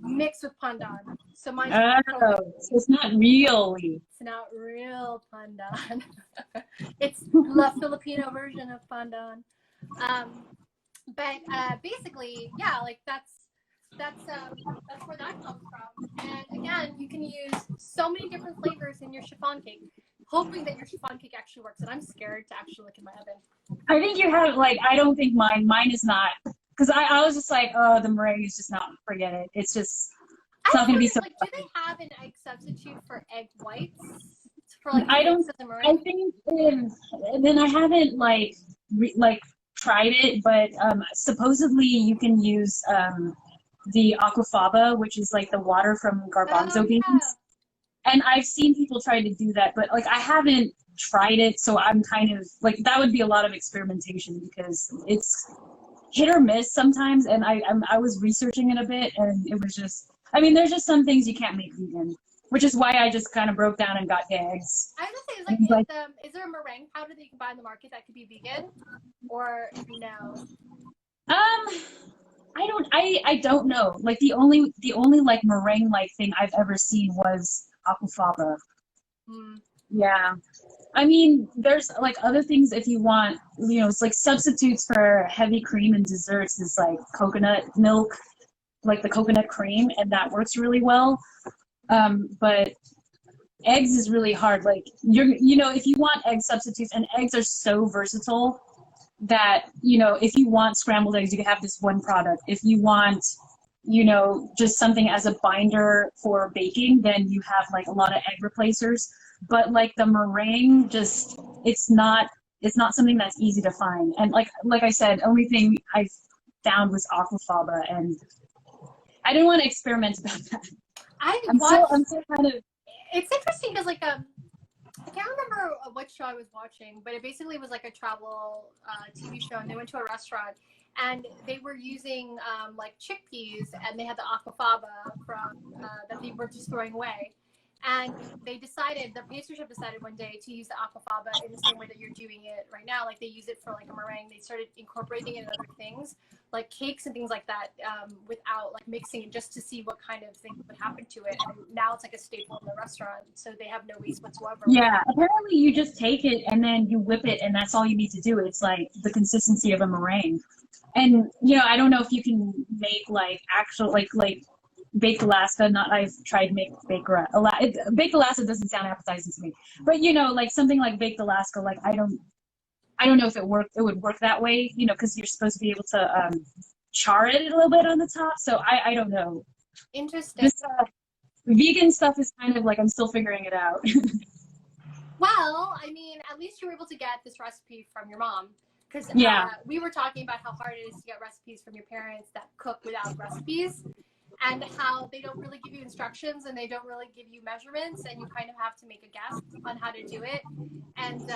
mixed with pandan. So mine's so it's not really. It's not real pandan. It's the Filipino version of pandan. But basically, yeah, like that's where that comes from. And again, you can use so many different flavors in your chiffon cake, hoping that your chiffon cake actually works. And I'm scared to actually look in my oven. I think you have, like, I don't think mine is not, because I was just like, oh, the meringue is just not, forget it. It's just, it's not going to be so. Like, do they have an egg substitute for egg whites? For like I don't. I think, and then I haven't like tried it, but supposedly you can use the aquafaba, which is like the water from garbanzo beans. And I've seen people try to do that, but like I haven't tried it, so I'm kind of like, that would be a lot of experimentation because it's hit or miss sometimes. And I was researching it a bit, and it was just, I mean, there's just some things you can't make vegan, which is why I just kind of broke down and got eggs. I was gonna say, is there a meringue powder that you can buy in the market that could be vegan, or no? I don't know. Like the only like meringue like thing I've ever seen was aquafaba. Yeah. I mean, there's like other things if you want, you know, it's like substitutes for heavy cream and desserts is like coconut milk, like the coconut cream, and that works really well. But eggs is really hard. Like you know, if you want egg substitutes, and eggs are so versatile that, you know, if you want scrambled eggs, you can have this one product. If you want, you know, just something as a binder for baking, then you have like a lot of egg replacers. But like the meringue, just it's not something that's easy to find. And like I said, only thing I found was aquafaba, and I didn't want to experiment about that. I'm still kind of. It's interesting because like I can't remember what show I was watching, but it basically was like a travel TV show, and they went to a restaurant, and they were using like chickpeas, and they had the aquafaba from that they were just throwing away. And they decided, the pastry chef decided one day to use the aquafaba in the same way that you're doing it right now. Like they use it for like a meringue. They started incorporating it in other things, like cakes and things like that, without like mixing it, just to see what kind of thing would happen to it. And now it's like a staple in the restaurant, so they have no waste whatsoever. Yeah, apparently you just take it and then you whip it, and that's all you need to do. It's like the consistency of a meringue. And, you know, I don't know if you can make like actual like baked Alaska. Not I've tried baked Alaska doesn't sound appetizing to me, but you know, like something like baked Alaska, like I don't know if it would work that way, you know, because you're supposed to be able to char it a little bit on the top. So I don't know. Interesting. This vegan stuff is kind of like I'm still figuring it out. Well, I mean, at least you were able to get this recipe from your mom, because we were talking about how hard it is to get recipes from your parents that cook without recipes, and how they don't really give you instructions and they don't really give you measurements, and you kind of have to make a guess on how to do it. And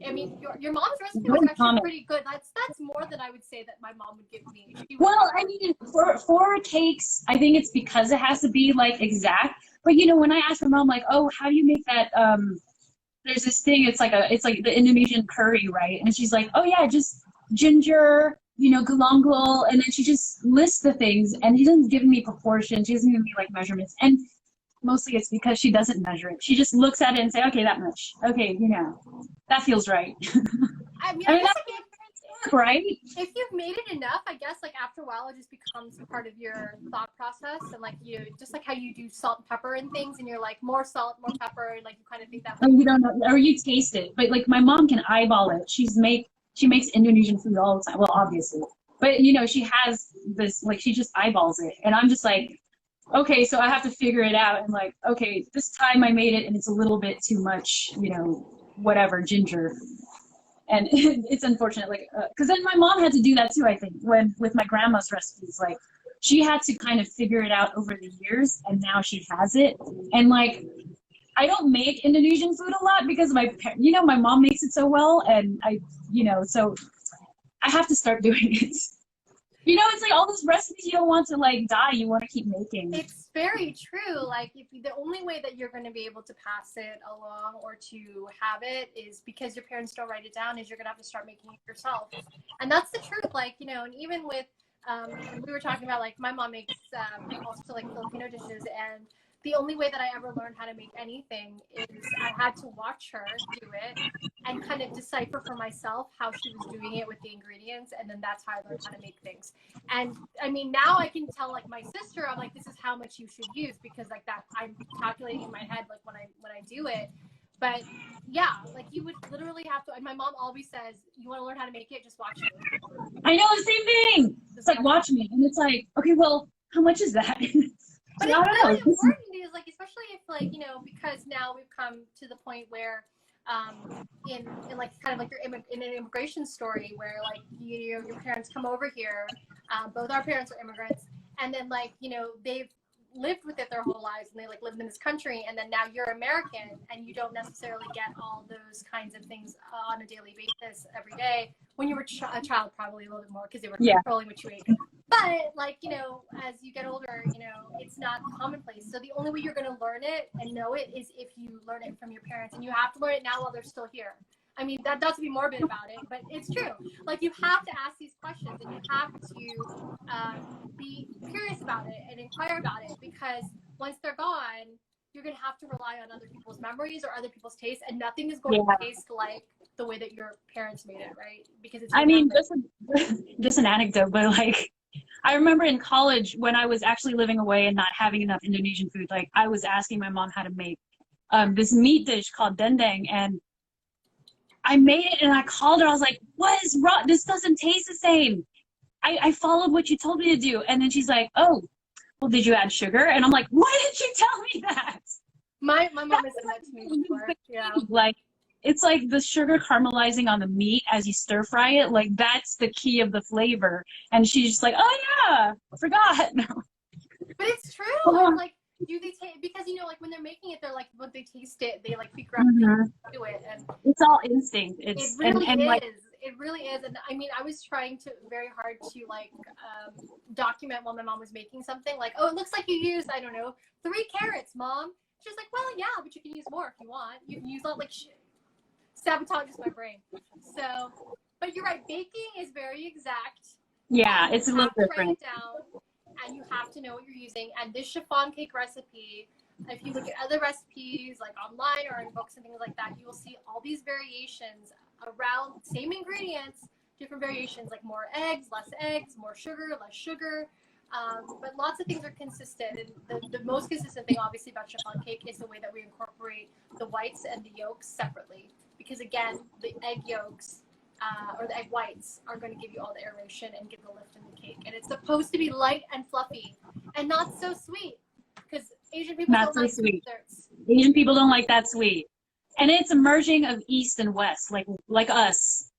I mean, your mom's recipe was actually pretty good. That's more than I would say that my mom would give me. Well, I mean, for cakes, I think it's because it has to be like exact. But you know, when I asked my mom, like, oh, how do you make that? There's this thing. It's like the Indonesian curry, right? And she's like, oh yeah, just ginger, you know, galangal, and then she just lists the things, and she doesn't give me proportions. She doesn't give me like measurements, and mostly it's because she doesn't measure it. She just looks at it and say, okay, that much. Okay, you know, that feels right. I mean, right? If you've made it enough, I guess like after a while it just becomes part of your thought process, and like you just like how you do salt and pepper and things, and you're like more salt, more pepper, and like you kind of think that way. Or you don't know, or you taste it. But like my mom can eyeball it. She makes Indonesian food all the time. Well, obviously, but you know she has this like she just eyeballs it, and I'm just like, okay, so I have to figure it out, and like, okay, this time I made it, and it's a little bit too much, you know, whatever ginger. And it's unfortunate, like, because then my mom had to do that too, I think, when with my grandma's recipes. Like, she had to kind of figure it out over the years, and now she has it. And like, I don't make Indonesian food a lot because you know, my mom makes it so well, and you know, so I have to start doing it. You know, it's like all those recipes you don't want to like die. You want to keep making. It's very true. Like if the only way that you're going to be able to pass it along or to have it is because your parents don't write it down, is you're going to have to start making it yourself. And that's the truth. Like, you know, and even with, we were talking about like my mom makes also like Filipino dishes, and the only way that I ever learned how to make anything is I had to watch her do it and kind of decipher for myself how she was doing it with the ingredients, and then that's how I learned how to make things. And I mean, now I can tell like my sister, I'm like, this is how much you should use, because like that I'm calculating in my head like when I do it. But yeah, like you would literally have to. And my mom always says, you want to learn how to make it, just watch me. I know, the same thing. It's like, watch me, and it's like, okay, well, how much is that? But it's really important, is like, especially if like, you know, because now we've come to the point where in like kind of like in an immigration story where like your parents come over here, both our parents are immigrants, and then like, you know, they've lived with it their whole lives, and they like lived in this country, and then now you're American and you don't necessarily get all those kinds of things on a daily basis every day. When you were a child, probably a little bit more because they were controlling what you ate. But like, you know, as you get older, you know, it's not commonplace. So the only way you're going to learn it and know it is if you learn it from your parents, and you have to learn it now while they're still here. I mean, that not to be morbid about it, but it's true. Like, you have to ask these questions, and you have to be curious about it and inquire about it, because once they're gone, you're going to have to rely on other people's memories or other people's tastes, and nothing is going to taste like the way that your parents made it, right? Because it's, I mean, just an anecdote, but like, I remember in college when I was actually living away and not having enough Indonesian food, like I was asking my mom how to make this meat dish called dendeng, and I made it and I called her. I was like, what is wrong? This doesn't taste the same. I followed what you told me to do. And then she's like, oh, well, did you add sugar? And I'm like, why did you tell me that? My mom has said that to me before. Yeah. Like, it's like the sugar caramelizing on the meat as you stir fry it. Like, that's the key of the flavor. And she's just like, oh yeah, I forgot. But it's true. Like, they taste, because you know, like when they're making it, they're like, when they taste it, they like figure out how to do it, and it's all instinct. It really is. Like, it really is. And I mean, I was trying to very hard to like document while my mom was making something. Like, oh, it looks like you used, I don't know, 3 carrots, Mom. She's like, well, yeah, but you can use more if you want. You can use all like sabotages my brain. So, but you're right. Baking is very exact. Yeah, it's a little different. Write it down, and you have to know what you're using. And this chiffon cake recipe, if you look at other recipes like online or in books and things like that, you will see all these variations around same ingredients, different variations, like more eggs, more sugar, less sugar. But lots of things are consistent. And the most consistent thing, obviously, about chiffon cake is the way that we incorporate the whites and the yolks separately. Because again, the egg yolks or the egg whites are going to give you all the aeration and give the lift in the cake. And it's supposed to be light and fluffy and not so sweet, because Asian people don't like sweet desserts. Asian people don't like that sweet. And it's a merging of East and West, like us.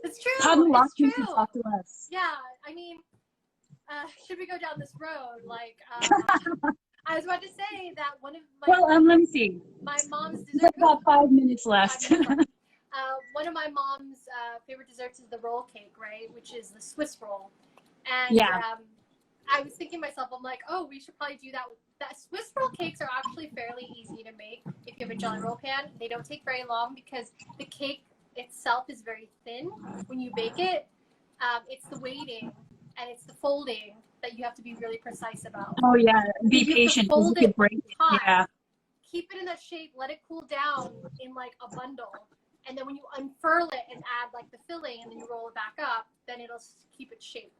It's true. It's true. Talk to us. Yeah, I mean, should we go down this road? Like, I was about to say that one of my let me see. My mom's dessert. About 5 minutes left. One of my mom's favorite desserts is the roll cake, right? Which is the Swiss roll. And I was thinking to myself, I'm like, oh, we should probably do that. That Swiss roll cakes are actually fairly easy to make if you have a jelly roll pan. They don't take very long because the cake itself is very thin when you bake it. It's the weighting and it's the folding that you have to be really precise about. Oh yeah, be patient because you could break it. Hot, keep it in that shape, let it cool down in like a bundle, and then when you unfurl it and add like the filling, and then you roll it back up, then it'll keep its shape.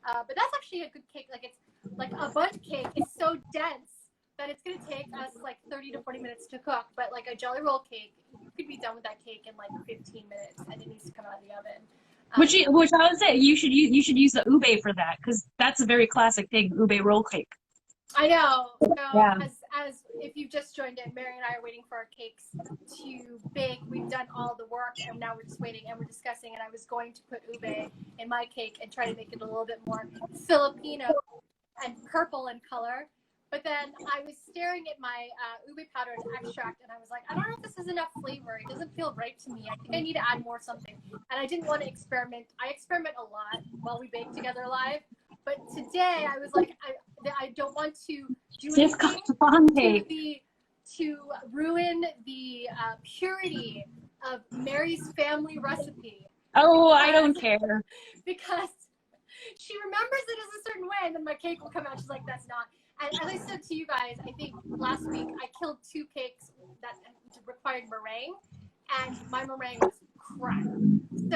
But that's actually a good cake. Like it's like a bundt cake is so dense that it's gonna take us like 30 to 40 minutes to cook. But like a jelly roll cake, you could be done with that cake in like 15 minutes, and it needs to come out of the oven. Which I would say you should use the ube for that, because that's a very classic thing, ube roll cake. I know. So yeah. as if you've just joined in, Mary and I are waiting for our cakes to bake. We've done all the work, and now we're just waiting, and we're discussing. And I was going to put ube in my cake and try to make it a little bit more Filipino and purple in color. But then I was staring at my ube powder and extract, and I was like, I don't know if this is enough flavor. It doesn't feel right to me. I think I need to add more something. And I didn't want to experiment. I experiment a lot while we bake together live. But today I was like, I don't want to do anything to ruin the purity of Mary's family recipe. Oh, I don't care. Because she remembers it as a certain way, and then my cake will come out. She's like, that's not. And as I said to you guys, I think last week I killed 2 cakes that required meringue, and my meringue was crap.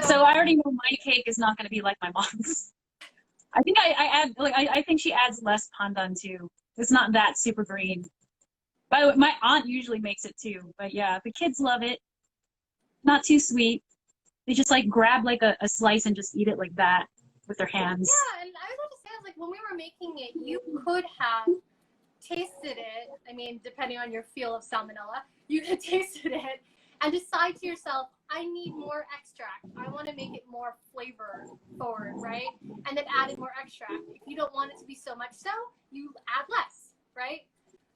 So I already know my cake is not going to be like my mom's. I think I add, like, I think she adds less pandan too. It's not that super green. By the way, my aunt usually makes it too. But yeah, the kids love it. Not too sweet. They just like grab like a slice and just eat it like that with their hands. Yeah, and I was about to say, like, when we were making it, you could have tasted it. I mean, depending on your feel of salmonella, you could have tasted it and decide to yourself, I need more extract. I want to make it more flavor forward, right? And then add in more extract. If you don't want it to be so much so, you add less, right?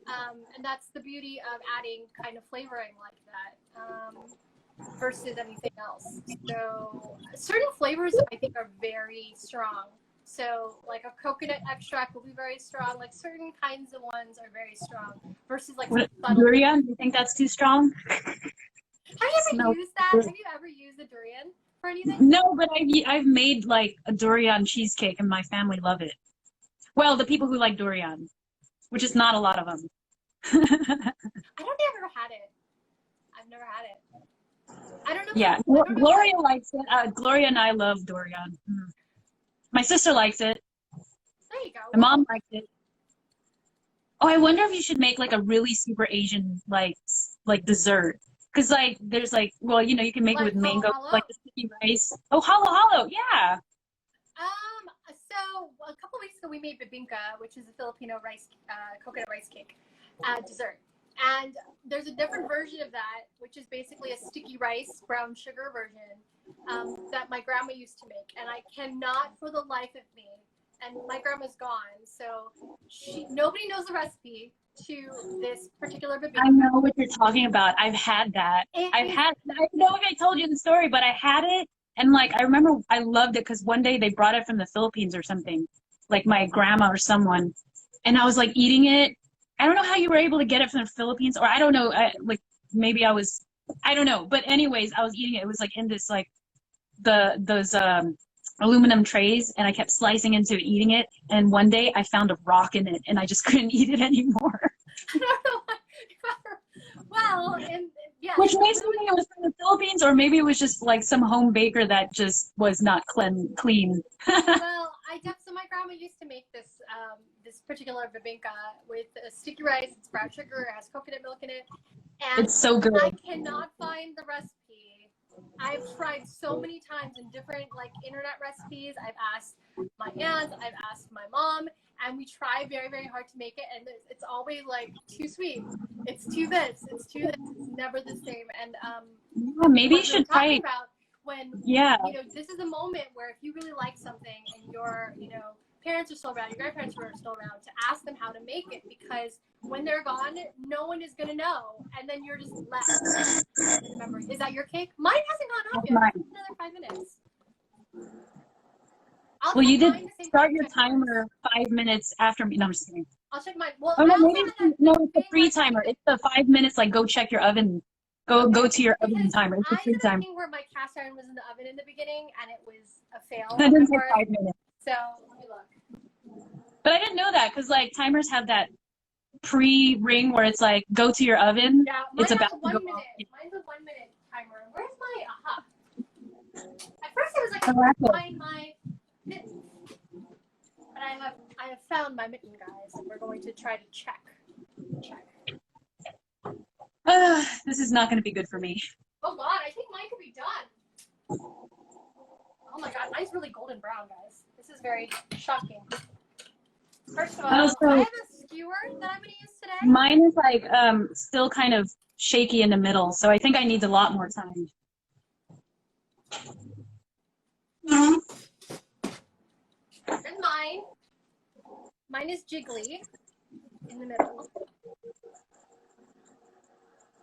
And that's the beauty of adding kind of flavoring like that versus anything else. So certain flavors I think are very strong. So like a coconut extract will be very strong. Like certain kinds of ones are very strong versus like durian. Do you think that's too strong? Have you ever used that? Have you ever used a durian for anything? No, but I've made like a durian cheesecake, and my family love it. Well, the people who like durian, which is not a lot of them. I don't think I've ever had it. I've never had it. I don't know. Yeah, Gloria likes it. Gloria and I love durian. My sister likes it. There you go. My mom likes it. Oh, I wonder if you should make like a really super Asian like dessert. Because, like, there's, like, well, you know, you can make like it with mango, halo? like the sticky rice. Oh, halo, yeah. So a couple weeks ago we made bibingka, which is a Filipino rice, coconut rice cake dessert. And there's a different version of that, which is basically a sticky rice, brown sugar version that my grandma used to make. And I cannot for the life of me, and my grandma's gone, so nobody knows the recipe to this particular bibingka. I know what you're talking about. I've had that. I don't know if I told you the story, but I had it, and like I remember I loved it because one day they brought it from the Philippines or something, like my grandma or someone, and I was like eating it. I don't know how you were able to get it from the Philippines, or I don't know, like maybe I don't know, but anyways, I was eating it. It was like in this like those aluminum trays, and I kept slicing into it, eating it, and one day I found a rock in it, and I just couldn't eat it anymore. I don't know. Well, and yeah. Which makes me think it was from the Philippines, or maybe it was just like some home baker that just was not clean. Well, so my grandma used to make this this particular bibingka with sticky rice. It's brown sugar. It has coconut milk in it. And it's so good. I cannot find the recipe. I've tried so many times in different like internet recipes. I've asked my aunt, I've asked my mom, and we try very, very hard to make it, and it's always like too sweet. It's too this. It's too this. It's never the same. And yeah, maybe you should try it. When yeah, you know, this is a moment where if you really like something and your parents are still around, your grandparents are still around, to ask them how to make it, because when they're gone, no one is gonna know, and then you're just left. Remember, is that your cake? Mine hasn't gone up yet. Another 5 minutes. Well, you did start your timer 5 minutes after me. No, I'm just kidding. I'll check mine. Well, oh no, maybe it's a free timer. It's the 5 minutes. Like, go check your oven. Go to your oven timer. It's a free timer. Where my cast iron was in the oven in the beginning, and it was a fail. That didn't take 5 minutes. So let me look. But I didn't know that, because like timers have that pre-ring where it's like go to your oven. Yeah, it's about 1 to go minute. off. Mine's a 1 minute timer. Where's my, aha. At first I was like, I Oh, couldn't find my mitten. But I have found my mitten, guys, and we're going to try to check. This is not going to be good for me. Oh God, I think mine could be done. Oh my God, mine's really golden brown, guys. This is very shocking. First of all, I have a skewer that I'm going to use today. Mine is like still kind of shaky in the middle, so I think I need a lot more time. And mine. Mine is jiggly in the middle.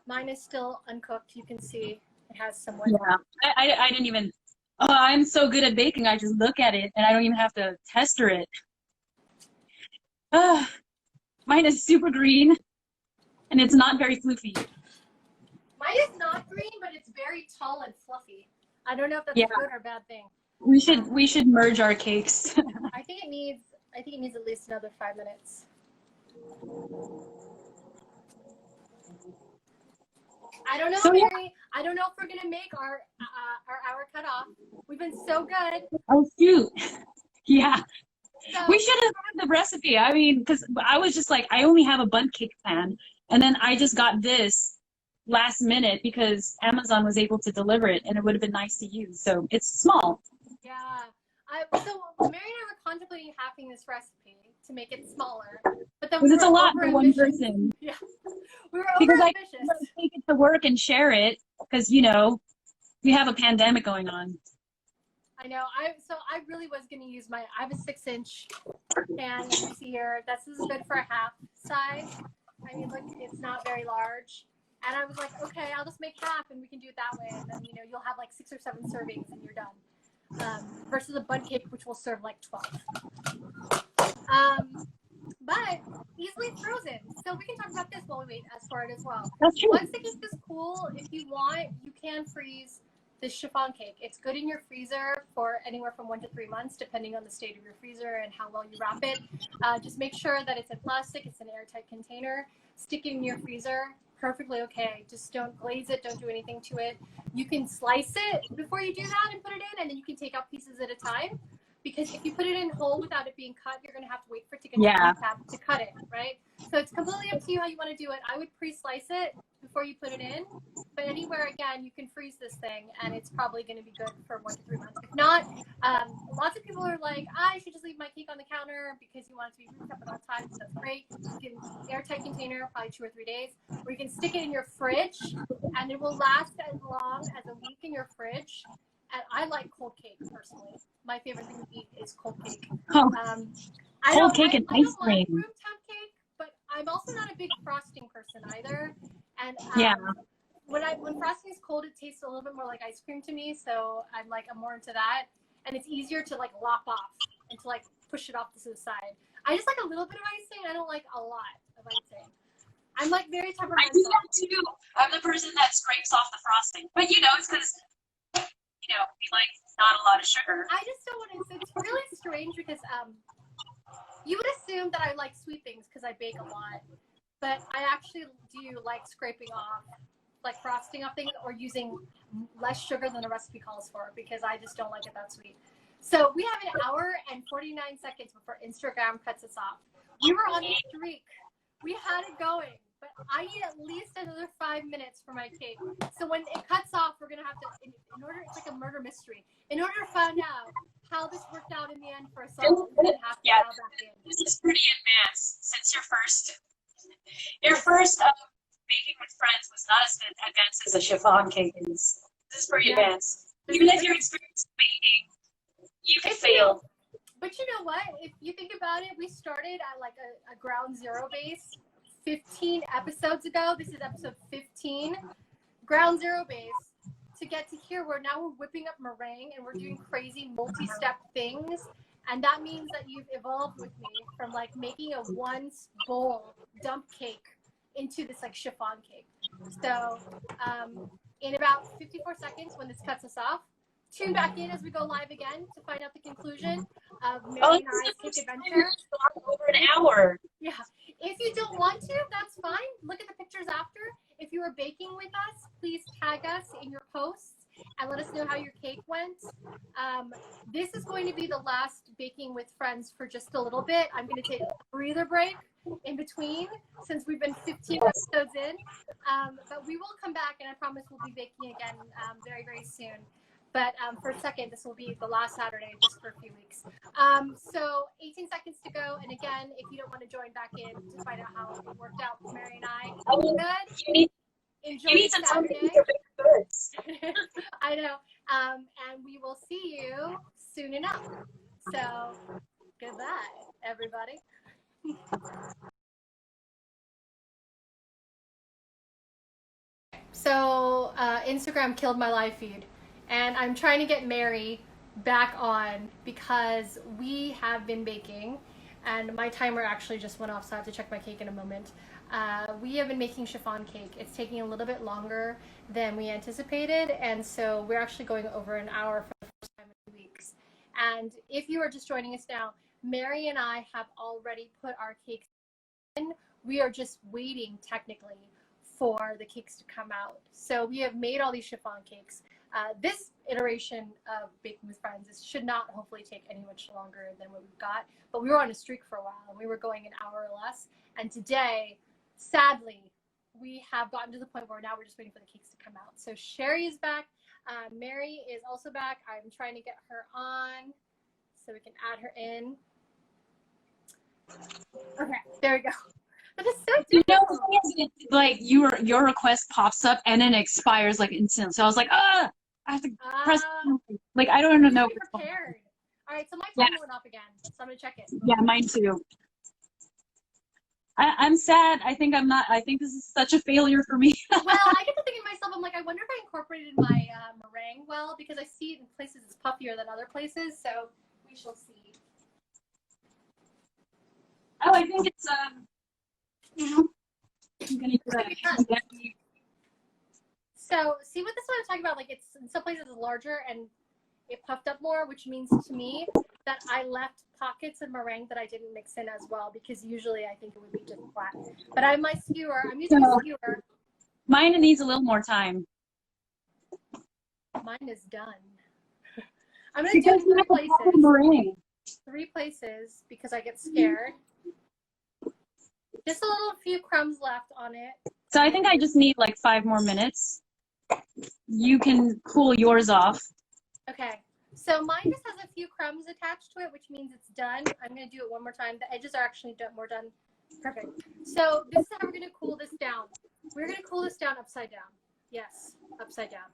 Mine is still uncooked. You can see it has some wood. Yeah, I didn't even. Oh, I'm so good at baking. I just look at it and I don't even have to tester it. Mine is super green, and it's not very floofy. Mine is not green, but it's very tall and fluffy. I don't know if that's a good or bad thing. We should merge our cakes. I think it needs at least another 5 minutes. I don't know, Mary. I don't know if we're gonna make our hour cut off. We've been so good. Oh shoot! Yeah, So, we should have had the recipe. I mean, because I was just like, I only have a bundt cake pan, and then I just got this last minute because Amazon was able to deliver it, and it would have been nice to use. So it's small. Yeah. So Mary and I were contemplating having this recipe to make it smaller, but then Because it's a lot for one person. Yeah, we were Because I over-ambitious. can take it to work and share it, because you know we have a pandemic going on. I know. I really was going to use I have a 6-inch pan, as you see here. This is good for a half size. I mean, look, it's not very large. And I was like, okay, I'll just make half and we can do it that way. And then, you'll have like 6 or 7 servings and you're done. Versus a bundt cake, which will serve like 12. But easily frozen. So we can talk about this while we wait for it as well. That's true. Once the cake is cool, if you want, you can freeze this chiffon cake. It's good in your freezer for anywhere from 1 to 3 months, depending on the state of your freezer and how well you wrap it. Just make sure that it's in plastic, it's an airtight container. Stick it in your freezer. Perfectly okay. Just don't glaze it. Don't do anything to it. You can slice it before you do that and put it in, and then you can take out pieces at a time. Because if you put it in whole without it being cut, you're going to have to wait for it to get to the tab to cut it, right? So it's completely up to you how you want to do it. I would pre-slice it before you put it in. But anywhere, again, you can freeze this thing, and it's probably going to be good for 1 to 3 months. If not, lots of people are like, I should just leave my cake on the counter because you want it to be room temp at all times. So that's great. You can airtight container, probably 2 or 3 days. Or you can stick it in your fridge, and it will last as long as a week in your fridge. And I like cold cake, personally. My favorite thing to eat is cold cake. Cold cake and ice cream. I don't like room temp cake, but I'm also not a big frosting person either. And when frosting is cold, it tastes a little bit more like ice cream to me. So I'm more into that. And it's easier to lop off and to push it off to the side. I just like a little bit of icing. I don't like a lot of icing. I'm very temperamental. I do that too. I'm the person that scrapes off the frosting. But it's because we like not a lot of sugar. I just don't want to. It's really strange because you would assume that I like sweet things because I bake a lot, but I actually do like scraping off, frosting off things or using less sugar than the recipe calls for because I just don't like it that sweet. So we have 1 hour and 49 seconds before Instagram cuts us off. We were on a streak. We had it going. But I need at least another 5 minutes for my cake. So when it cuts off, we're going to have to, it's like a murder mystery. In order to find out how this worked out in the end for us all, we're going to have to dial back in. This is pretty advanced since your first baking with friends was not as advanced as a chiffon cake is. This is pretty advanced. Even if you're experienced baking, you can fail. But you know what? If you think about it, we started at a ground zero base 15 episodes ago. This is episode 15, ground zero base, to get to here where now we're whipping up meringue and we're doing crazy multi-step things. And that means that you've evolved with me from making a one bowl dump cake into this chiffon cake. So in about 54 seconds when this cuts us off, tune back in as we go live again to find out the conclusion of Mary and I's cake adventure. Over an hour. Yeah. If you don't want to, that's fine. Look at the pictures after. If you are baking with us, please tag us in your posts and let us know how your cake went. This is going to be the last Baking with Friends for just a little bit. I'm going to take a breather break in between since we've been 15 episodes in. But we will come back, and I promise we'll be baking again very, very soon. But for a second, this will be the last Saturday just for a few weeks. So 18 seconds to go. And again, if you don't want to join back in to find out how it worked out for Mary and I, good. Enjoy you need some Saturday. I know. And we will see you soon enough. So goodbye, everybody. So Instagram killed my live feed, and I'm trying to get Mary back on because we have been baking, and my timer actually just went off, so I have to check my cake in a moment. We have been making chiffon cake. It's taking a little bit longer than we anticipated, and so we're actually going over an hour for the first time in 2 weeks. And if you are just joining us now, Mary and I have already put our cakes in. We are just waiting technically for the cakes to come out. So we have made all these chiffon cakes. This iteration of Baking with Friends should not hopefully take any much longer than what we've got, but we were on a streak for a while and we were going an hour or less. And today, sadly, we have gotten to the point where now we're just waiting for the cakes to come out. So Sherry is back. Mary is also back. I'm trying to get her on so we can add her in. Okay, there we go. That is so difficult. Like your request pops up and then expires like instantly. So I was like, I have to press. Like I don't know. Prepared. All right, so my phone went off again, so I'm gonna check it. Yeah, mine too. I'm sad. I think I'm not. I think this is such a failure for me. Well, I get to thinking to myself, I'm like, I wonder if I incorporated my meringue well, because I see it in places it's puffier than other places. So we shall see. Oh, I think it's I'm gonna do that. So see what this one I'm talking about? Like it's in some places it's larger and it puffed up more, which means to me that I left pockets of meringue that I didn't mix in as well, because usually I think it would be just flat. But I have my skewer. I'm using a skewer. Mine needs a little more time. Mine is done. I'm gonna do 3 places. 3 places because I get scared. Just a little few crumbs left on it. So I think I just need like 5 more minutes. You can cool yours off. Okay. So mine just has a few crumbs attached to it, which means it's done. I'm going to do it one more time. The edges are actually more done. Perfect. So this is how we're going to cool this down. We're going to cool this down upside down. Yes, upside down.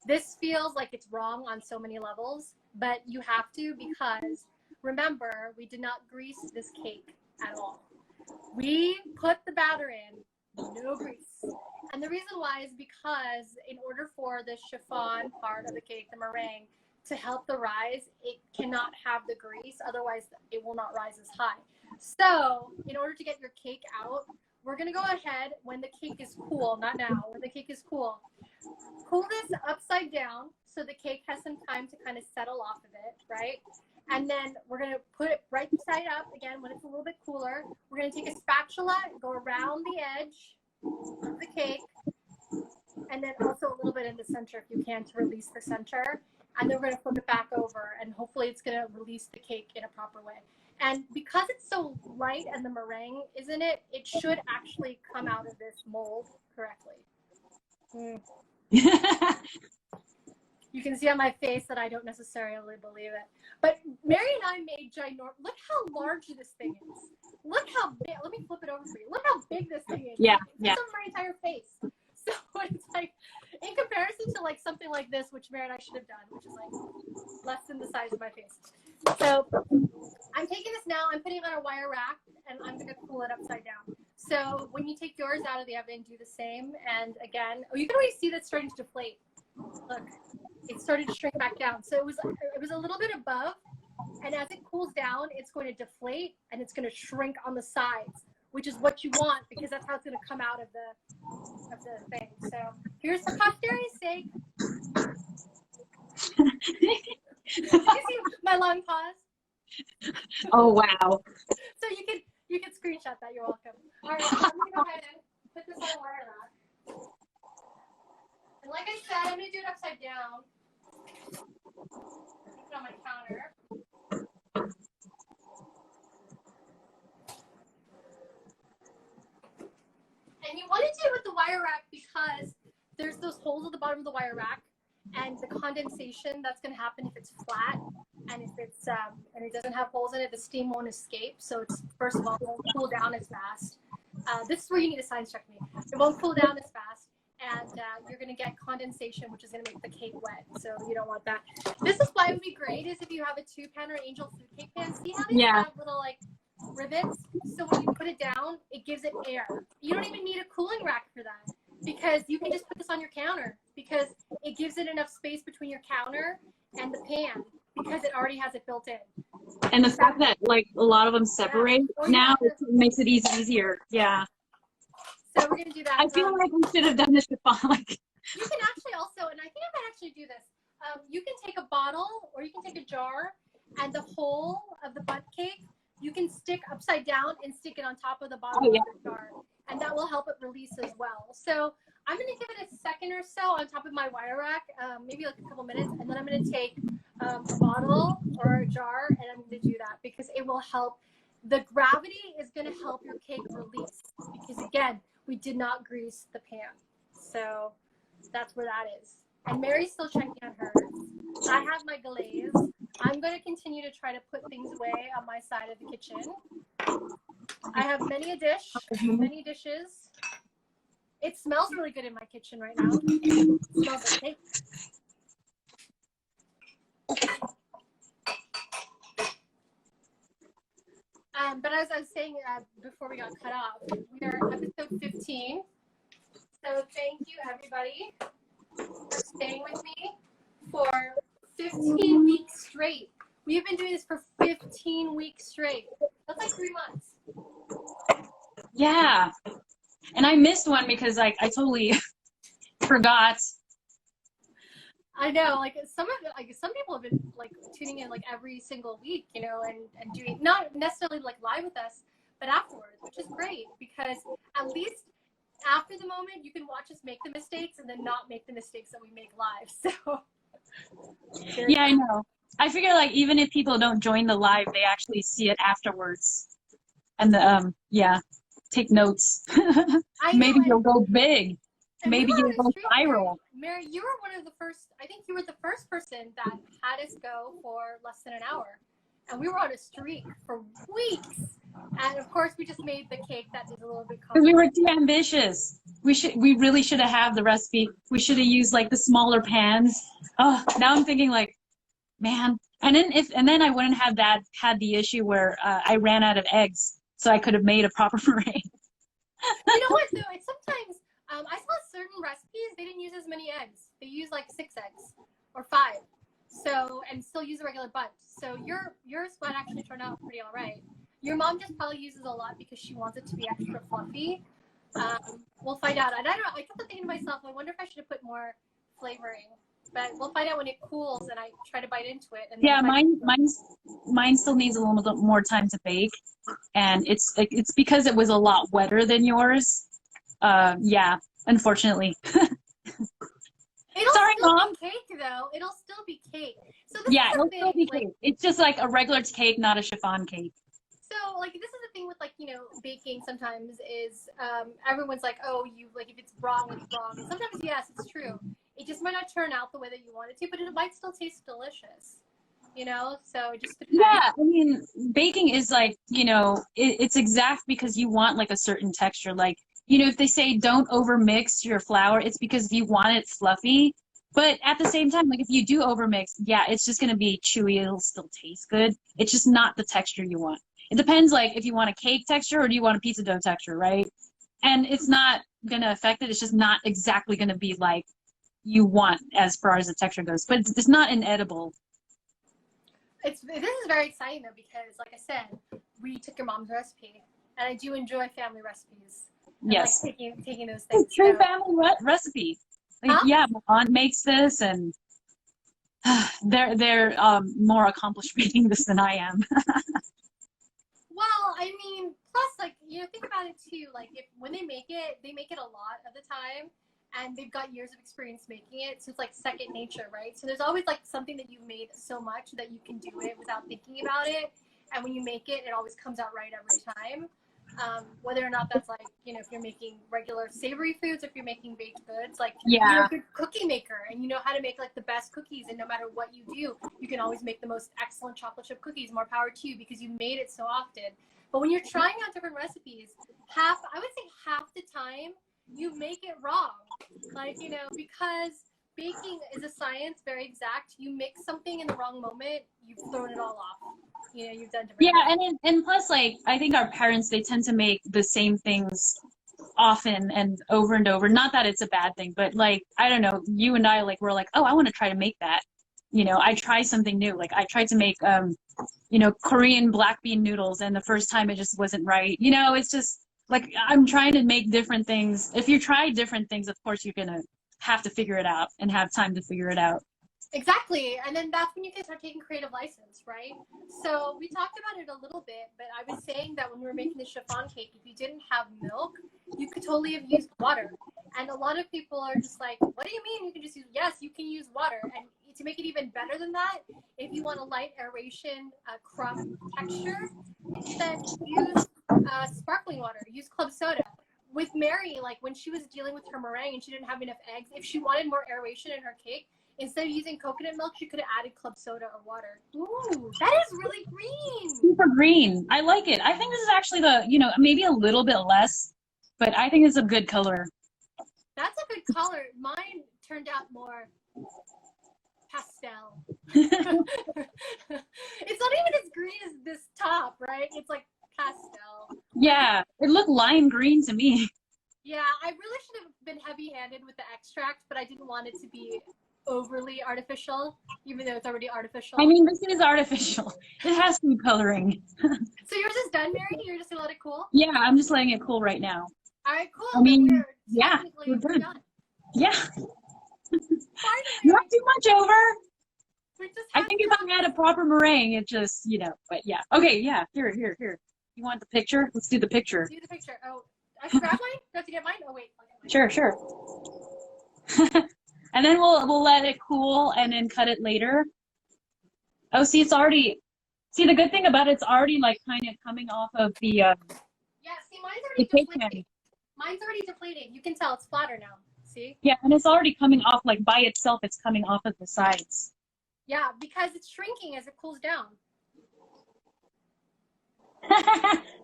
This feels like it's wrong on so many levels, but you have to, because remember, we did not grease this cake at all. We put the batter in, no grease. And the reason why is because in order for the chiffon part of the cake, the meringue, to help the rise, it cannot have the grease, otherwise it will not rise as high. So in order to get your cake out, we're gonna go ahead when the cake is cool, not now, when the cake is cool, cool this upside down so the cake has some time to kind of settle off of it, right? And then we're gonna put it right side up again when it's a little bit cooler. We're gonna take a spatula and go around the edge of the cake, and then also a little bit in the center if you can, to release the center. And then we're gonna flip it back over, and hopefully it's gonna release the cake in a proper way. And because it's so light and the meringue is in it, it should actually come out of this mold correctly. You can see on my face that I don't necessarily believe it. But Mary and I made ginormous. Look how large this thing is. Look how big. Let me flip it over for you. Look how big this thing is. Yeah, It's on my entire face. So it's like, in comparison to like something like this, which Mary and I should have done, which is like less than the size of my face. So I'm taking this now. I'm putting it on a wire rack, and I'm going to cool it upside down. So when you take yours out of the oven, do the same. And again, oh, you can already see that it's starting to deflate. Look, it started to shrink back down. So it was a little bit above, and as it cools down, it's going to deflate and it's going to shrink on the sides, which is what you want, because that's how it's going to come out of the thing. So here's the posterity's sake. You see my long pause? Oh wow. So you can screenshot that. You're welcome. All right, I'm gonna go ahead and put this on wire rack. And like I said, I'm going to do it upside down. Keep it on my counter. And you want to do it with the wire rack because there's those holes at the bottom of the wire rack, and the condensation that's going to happen if it's flat and if it's and it doesn't have holes in it, the steam won't escape. So it's, first of all, it won't cool down as fast. This is where you need a science check me. It won't cool down as fast, and you're going to get condensation, which is going to make the cake wet. So you don't want that. This is why it would be great is if you have a 2-pan or angel food cake pan. See how these have little like rivets? So when you put it down, it gives it air. You don't even need a cooling rack for that because you can just put this on your counter because it gives it enough space between your counter and the pan because it already has it built in. And the fact that like a lot of them separate now it makes it easier. Yeah. So we're gonna do that. I feel like we should have done this before. Like you can actually also, and I think I might actually do this. You can take a bottle or you can take a jar, and the hole of the butt cake you can stick upside down and stick it on top of the bottom of the jar, and that will help it release as well. So I'm gonna give it a second or so on top of my wire rack, maybe like a couple minutes, and then I'm gonna take a bottle or a jar, and I'm gonna do that because it will help. The gravity is gonna help your cake release because again, we did not grease the pan. So that's where that is. And Mary's still checking on hers. I have my glaze. I'm going to continue to try to put things away on my side of the kitchen. I have many dishes. It smells really good in my kitchen right now. It smells like cake. But as I was saying before we got cut off, we are episode 15. So thank you, everybody, for staying with me for 15 weeks straight. We've been doing this for 15 weeks straight. That's like 3 months. yeah. And I missed one because like I totally forgot. I know, like some people have been like tuning in like every single week, you know, and doing not necessarily like live with us, but afterwards, which is great because at least after the moment you can watch us make the mistakes and then not make the mistakes that we make live. So yeah, I know. I figure like even if people don't join the live, they actually see it afterwards, and the take notes. Maybe you'll go big. Maybe you'll go viral. Mary, you were one of the first. I think you were the first person that had us go for less than an hour, and we were on a streak for weeks. And of course, we just made the cake that is a little bit complicated. Because we were too ambitious. We really should have the recipe. We should have used like the smaller pans. Oh, now I'm thinking like, man. And then I wouldn't have had the issue where I ran out of eggs, so I could have made a proper meringue. You know what though? It's sometimes I saw certain recipes they didn't use as many eggs. They used like 6 eggs or 5. So and still use a regular bunch. So yours might actually turn out pretty all right. Your mom just probably uses a lot because she wants it to be extra fluffy. We'll find out. And I don't know. I kept thinking to myself, I wonder if I should have put more flavoring. But we'll find out when it cools and I try to bite into it. And yeah, mine still needs a little bit more time to bake, and it's because it was a lot wetter than yours. Yeah, unfortunately. It'll Sorry, still Mom. be cake though. It'll still be cake. So it'll still be cake. It's just like a regular cake, not a chiffon cake. So like this is the thing with like baking sometimes is everyone's like, oh, you like if it's wrong it's wrong. And sometimes yes it's true. It just might not turn out the way that you want it to, but it might still taste delicious. So it just depends. Yeah, I mean baking is like it's exact because you want like a certain texture. Like if they say don't overmix your flour, it's because you want it fluffy. But at the same time, like if you do overmix, yeah, it's just gonna be chewy. It'll still taste good. It's just not the texture you want. It depends, like if you want a cake texture or do you want a pizza dough texture, right? And it's not gonna affect it. It's just not exactly gonna be like you want as far as the texture goes. But it's not inedible. This is very exciting though because, like I said, we took your mom's recipe, and I do enjoy family recipes. Yes. Like taking those things. It's a true family recipe. Like, yeah, my aunt makes this, and they're more accomplished making this than I am. Well, I mean, plus, like, think about it too. Like, when they make it a lot of the time, and they've got years of experience making it, so it's like second nature, right? So there's always like something that you've made so much that you can do it without thinking about it, and when you make it, it always comes out right every time. Whether or not that's like, you know, if you're making regular savory foods, if you're making baked goods, like you're a good cookie maker and you know how to make like the best cookies, and no matter what you do, you can always make the most excellent chocolate chip cookies. More power to you because you made it so often. But when you're trying out different recipes, I would say half the time you make it wrong. Like, you know, because baking is a science, very exact. You mix something in the wrong moment, you've thrown it all off. You know, you've done different things. And plus, like, I think our parents, they tend to make the same things often and over. Not that it's a bad thing, but like, I don't know, you and I, like, we're like, oh, I want to try to make that. You know, I try something new. Like, I tried to make, you know, Korean black bean noodles, and the first time it just wasn't right. You know, it's just like, I'm trying to make different things. If you try different things, of course, you're going to have to figure it out and have time to figure it out. Exactly. And then that's when you can start taking creative license, right? So we talked about it a little bit, but I was saying that when we were making the chiffon cake, if you didn't have milk, you could totally have used water. And a lot of people are just like, what do you mean you can just use, yes, you can use water. And to make it even better than that, if you want a light aeration crumb texture, then use sparkling water, use club soda. With Mary, like when she was dealing with her meringue and she didn't have enough eggs, if she wanted more aeration in her cake, instead of using coconut milk, she could have added club soda or water. Ooh, that is really green. Super green. I like it. I think this is actually the, you know, maybe a little bit less, but I think it's a good color. That's a good color. Mine turned out more pastel. It's not even as green as this top, right? It's like pastel. Yeah, it looked lime green to me. Yeah, I really should have been heavy-handed with the extract, but I didn't want it to be overly artificial, even though it's already artificial. I mean, this is artificial. It has to be coloring. So yours is done, Mary? You're just gonna let it cool? Yeah, I'm just letting it cool right now. All right, cool. I mean, yeah, we're good. Done. Yeah. Finally, Not too much over. We just I think if I had a proper meringue, it just, you know, but yeah. Okay, yeah, here. You want the picture? Let's do the picture. Do the picture. Oh, I can grab mine? Do I have to get mine? Oh, wait. I'll get mine. Sure. And then we'll let it cool and then cut it later. Oh, see, it's already, see, the good thing about it's already like kind of coming off of the, yeah, see, mine's already deflating. Pan. Mine's already deflating. You can tell it's flatter now. See? Yeah, and it's already coming off, like by itself, it's coming off of the sides. Yeah, because it's shrinking as it cools down.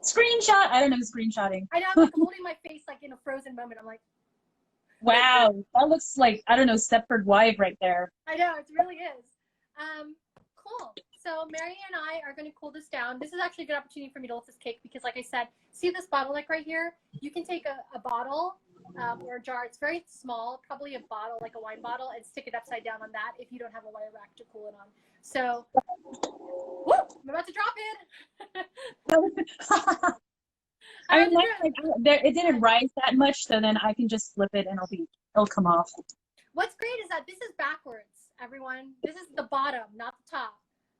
Screenshot. I don't know screenshotting. I know, I'm like holding my face like in a frozen moment. I'm like, wow, that looks like, I don't know, Stepford Wife right there. I know, it really is. Cool. So Mary and I are going to cool this down. This is actually a good opportunity for me to lift this cake because, like I said, see this bottleneck right here? You can take a bottle or a jar. It's very small, probably a bottle, like a wine bottle, and stick it upside down on that if you don't have a wire rack to cool it on. So, whoop, I'm about to drop it. I mean, it didn't rise that much, so then I can just flip it and it'll come off. What's great is that this is backwards, everyone. This is the bottom, not the top.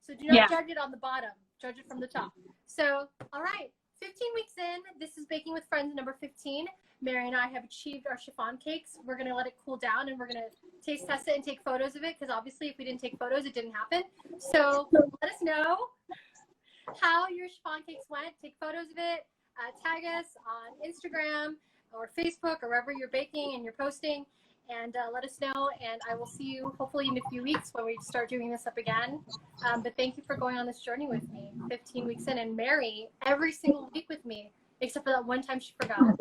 So do not judge it on the bottom. Judge it from the top. So, all right, 15 weeks in. This is Baking with Friends number 15. Mary and I have achieved our chiffon cakes. We're going to let it cool down, and we're going to taste test it and take photos of it, because obviously if we didn't take photos, it didn't happen. So let us know how your chiffon cakes went. Take photos of it. Tag us on Instagram or Facebook or wherever you're baking and you're posting, and let us know, and I will see you hopefully in a few weeks when we start doing this up again. But thank you for going on this journey with me, 15 weeks in, and Mary every single week with me, except for that one time she forgot.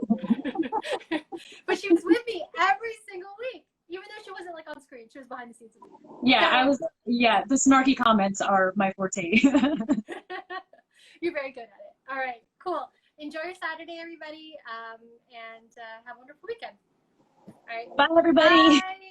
But she was with me every single week, even though she wasn't like on screen. She was behind the scenes with me. Yeah, so, the snarky comments are my forte. You're very good at it. All right, cool. Enjoy your Saturday, everybody, and have a wonderful weekend. All right. Bye, everybody. Bye.